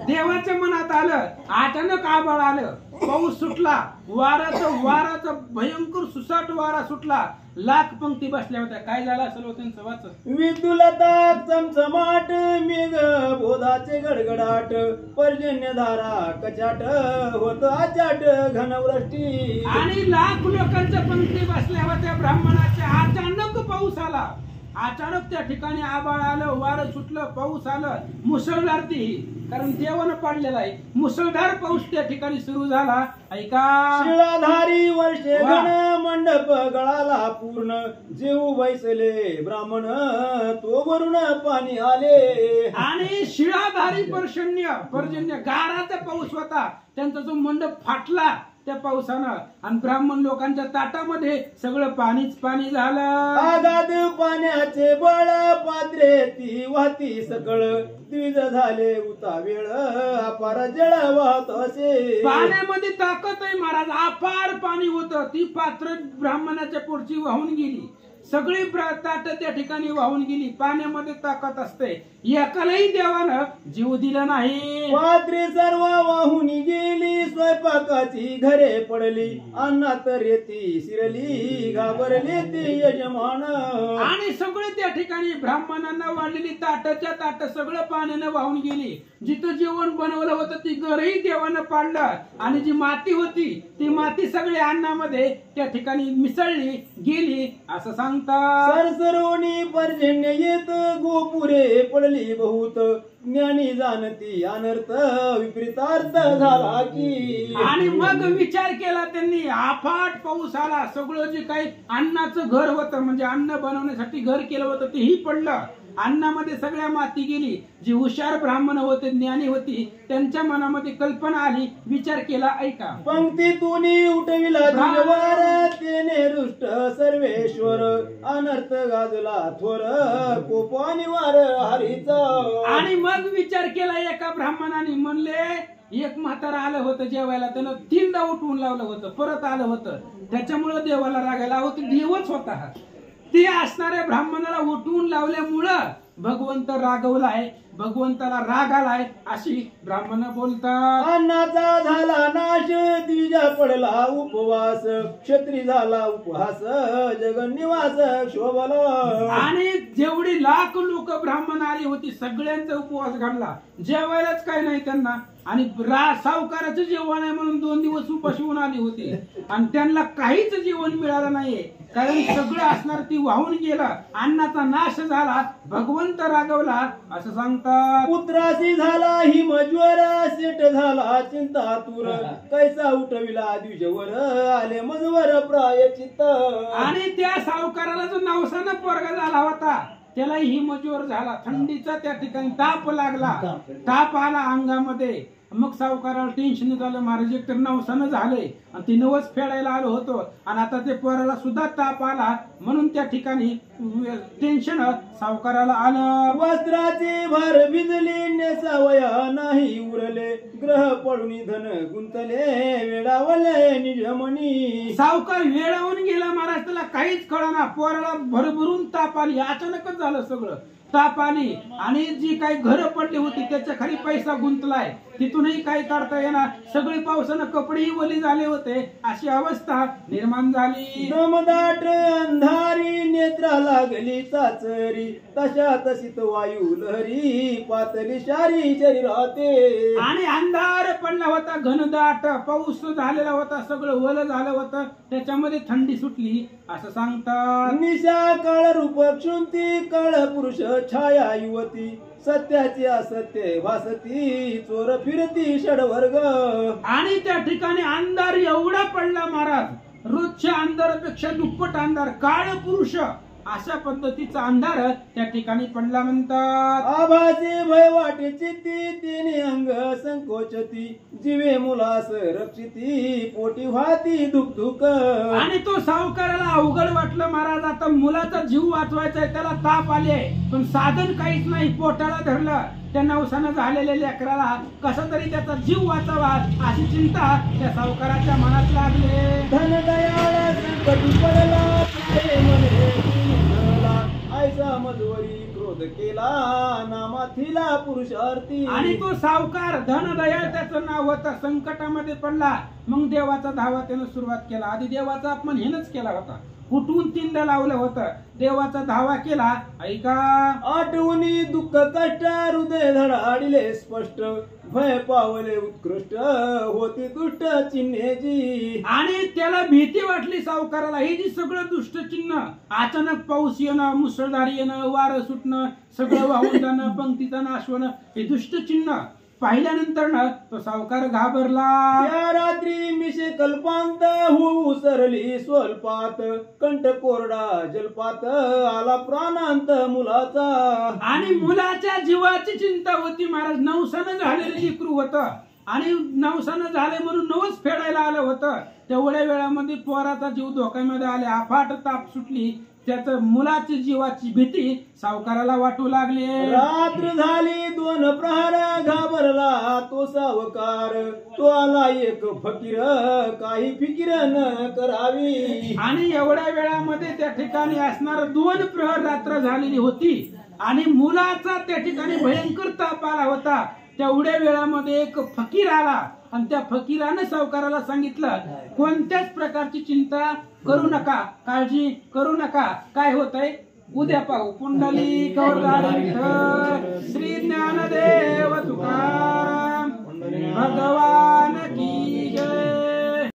देवाच्या मनात आलं. अचानक आबाळ आलं, पाऊस सुटला, वाराचं भयंकर सुसाट वारा सुटला. लाख पंक्ती बसल्या होत्या. काय झालं असेल त्यांचं वाच. विद्युलता चमचमाट, मेघ बोधाचे गडगडाट, पर्जन्यधारा कचाट, होत आचाट घनवृष्टी. आणि लाख लोकांच्या पंक्ती बसल्या होत्या ब्राह्मणाच्या. अचानक पाऊस आला, अचानक त्या ठिकाणी आबाळ आलं, वारं सुटलं, पाऊस आलं, मुसळधार ती, कारण देवानं पाडलेला आहे. मुसळधार पाऊस त्या ठिकाणी सुरू झाला. ऐका, शिळाधारी वर्षे गण, मंडप गळाला पूर्ण, जेऊ बैसले ब्राह्मण, तो वरून पाणी आले. आणि शिळाधारी पर्जन्य गाराचा पाऊस होता, त्यांचा जो मंडप फाटला त्या पावसानं, आणि ब्राह्मण लोकांच्या ताटामध्ये सगळं पाणीच पाणी झालं. आगाध पाण्याचे बळ, पात्रे ती वाहती सकळ, द्विज झाले उतावेळ, अपार जळ वाहत असे. पाण्यामध्ये ताकद आहे महाराज, अपार पाणी होतं. ती पात्र ब्राह्मणाच्या पुढची वाहून गेली, सगळी ताट त्या ठिकाणी वाहून गेली. पाण्यामध्ये ताकद असते, एकालाही देवानं जीव दिला नाही. पात्रे सर्व वाहून गेली, स्वयंपाकाची घरे पडली, अन्नात रेती शिरली, घाबरले ते यजमान. आणि सगळे त्या ठिकाणी ब्राह्मणांना वाढलेली ताटाच्या ताट सगळं पाण्यानं वाहून गेली. जिथं जेवण बनवलं होतं ती घरही देवानं पाडलं, आणि जी माती होती ती माती सगळी अन्नामध्ये त्या ठिकाणी मिसळली गेली, असं सांगतात. सरसरोनी पर्जन्य येत, गोपुरे पडली बहुत, ज्ञानी जाणती अनर्थ, विपरीतार्थ झाला की. आणि मग विचार केला त्यांनी, अफाट पाऊस आला, सगळं जे काही अन्नाचं घर होतं, म्हणजे अन्न बनवण्यासाठी घर केलं होतं तेही पडलं, अन्नामध्ये सगळ्या माती गेली. जी हुशार ब्राह्मण होते, ज्ञानी होती, त्यांच्या मनामध्ये कल्पना आली, विचार केला. ऐका, पंक्तीतून उठविला दिलवार, तेने रुष्ट सर्वेश्वर, अनर्थ गाजला थोर, कोपानिवार हरीचा. आणि मग विचार केला एका ब्राह्मणाने, म्हणले एक म्हातारा आलं होतं जेवायला, त्यानं तीनदा उठवून लावलं होतं, परत आलं होतं, त्याच्यामुळे देवाला रागायला होतं, देवच होता हा. ते असणाऱ्या ब्राह्मणाला उठवून लावल्यामुळं भगवंत रागवला आहे. भगवंताला राग आलाय अशी ब्राह्मण बोलतात. अन्नाचा झाला नाश, द्विजा पडला उपवास, क्षत्री झाला उपहास, जगन्निवास शोभला. आणि जेवढी लाख लोक ब्राह्मण आली होती सगळ्यांचा उपवास घडला, जेवायलाच काय नाही त्यांना. आणि सावकाराचं जेवण आहे म्हणून 2 दिवस उपाशी होऊन आली होती आणि त्यांना काहीच जेवण मिळालं नाहीये, कारण सगळं असणार ती वाहून गेलं. अन्नाचा नाश झाला, भगवंत रागवला असं सांगतात. पुत्रासी झाला हिमज्वर, सेट झाला चिंतातुर, कैसा उठविला द्विजवर, आले मजवर प्रायचित्त. आणि त्या सावकाराला जो नवसानं पोरगा झाला होता त्याला हिमज्वर झाला, थंडीचा त्या ठिकाणी ताप लागला, ताप आला अंगामध्ये. मग सावकाराला टेन्शन झालं, महाराज एकतर नवसानं झालंय आणि ती नवस फेडायला आलो होतो आणि आता ते पोराला सुद्धा ताप आला, म्हणून त्या ठिकाणी टेन्शन सावकाराला आलं. वस्त्राची भर भिजली, नेसावया नाही उरले, ग्रह पडून धन गुंतले, वेडावले निजमनी. सावकार वेळावून गेला महाराज, त्याला काहीच कळना. पोराला भरभरून ताप आली, अचानकच झालं सगळं, ताप आली आणि जी काही घरं पडली होती त्याच्या खाली पैसा गुंतलाय, तिथूनही काही काढता येणार. सगळे पावसानं कपडेही ओले झाले होते, अशी अवस्था निर्माण झाली. दमदाट अंधारी, नेत्रा लागली चाचरी, तशा तशीत वायू लहरी, पातली शारी शरीराते. आणि अंधार पडला होता, घनदाट पाऊस झालेला होता, सगळं ओलं झालं होतं, त्याच्यामध्ये थंडी सुटली असं सांगतात. निशा काळ रूप क्षुंती, काळ पुरुष छाया युवती, सत्याची असत्य भासती, चोर फिरती षडवर्ग. आणि त्या ठिकाणी अंधार एवढा पडला महाराज, रोजच्या अंधारापेक्षा दुप्पट अंधार, काळ पुरुष अशा पद्धतीचा अंधार त्या ठिकाणी पडला म्हणतात. आभाचे भय वाटे चित्ती, तिने अंग संकोचती, जीवे मुलास रक्षिती, पोटी व्हाती दुःख. आणि तो सावकाराला अवघड वाटलं महाराज, आता मुलाचा जीव वाचवायचा आहे, त्याला ताप आले पण साधन काहीच नाही, पोटाला धरलं. त्या नवसानं झालेल्या लेकराला कसा तरी त्याचा जीव वाचावा अशी चिंता त्या सावकाराच्या मनात लागले. धन दयाळ संकटी पडला, ऐसा मजवरी क्रोध केला, नामाथिला पुरुषार्थी. आणि तो सावकार धनदयाळ त्याचं नाव होतं, संकटामध्ये पडला. मग देवाचा धावा त्यानं सुरुवात केला. आधी देवाचा अपमान हेनच केला होता, कुठून 3दा लावलं होतं, देवाचा धावा केला. ऐका, आठवणी दुःख कष्ट, हृदय धडाडिले स्पष्ट, भय पावले उत्कृष्ट, होती दुष्ट चिन्हेची. आणि त्याला भीती वाटली सावकाराला, हे जी सगळं दुष्ट चिन्ह, अचानक पाऊस येणं, मुसळधार येणं, वारं सुटणं, सगळं वाहून जाणं, पंक्तीचा नाश होणं, हे दुष्ट चिन्ह पाहिल्यानंतर ना तो सावकार घाबरला. त्या रात्री मिशे कल्पांत, होऊ सरली स्वल्पात, कंठ कोरडा जलपात, आला प्राणांत मुलाचा. आणि मुलाच्या जीवाची चिंता होती महाराज, नवसानं झालेलं लेकरू होतं आणि नवसानं झाले म्हणून नवस फेडायला आलं होतं. तेवढ्या वेळामध्ये पोराचा जीव धोक्यामध्ये आले, अफाट ताप सुटली, त्याचं मुलाची जीवाची भीती सावकाराला वाटू लागली. रात्र झाली 2 प्रहर, घाबरला तो सावकार, तो आला एक फकीर, काही फिकीर न करावी. आणि एवढ्या वेळामध्ये त्या ठिकाणी असणार 2 प्रहर रात्र झालेली होती आणि मुलाचा त्या ठिकाणी भयंकर ताप आला होता. तेवढ्या वेळामध्ये एक फकीर आला आणि त्या फकीरानं सावकाराला सांगितलं, कोणत्याच प्रकारची चिंता करू नका, काळजी करू नका, काय होतंय उद्या पाहू. पुंडलिक श्री ज्ञानदेव तुकाराम भगवान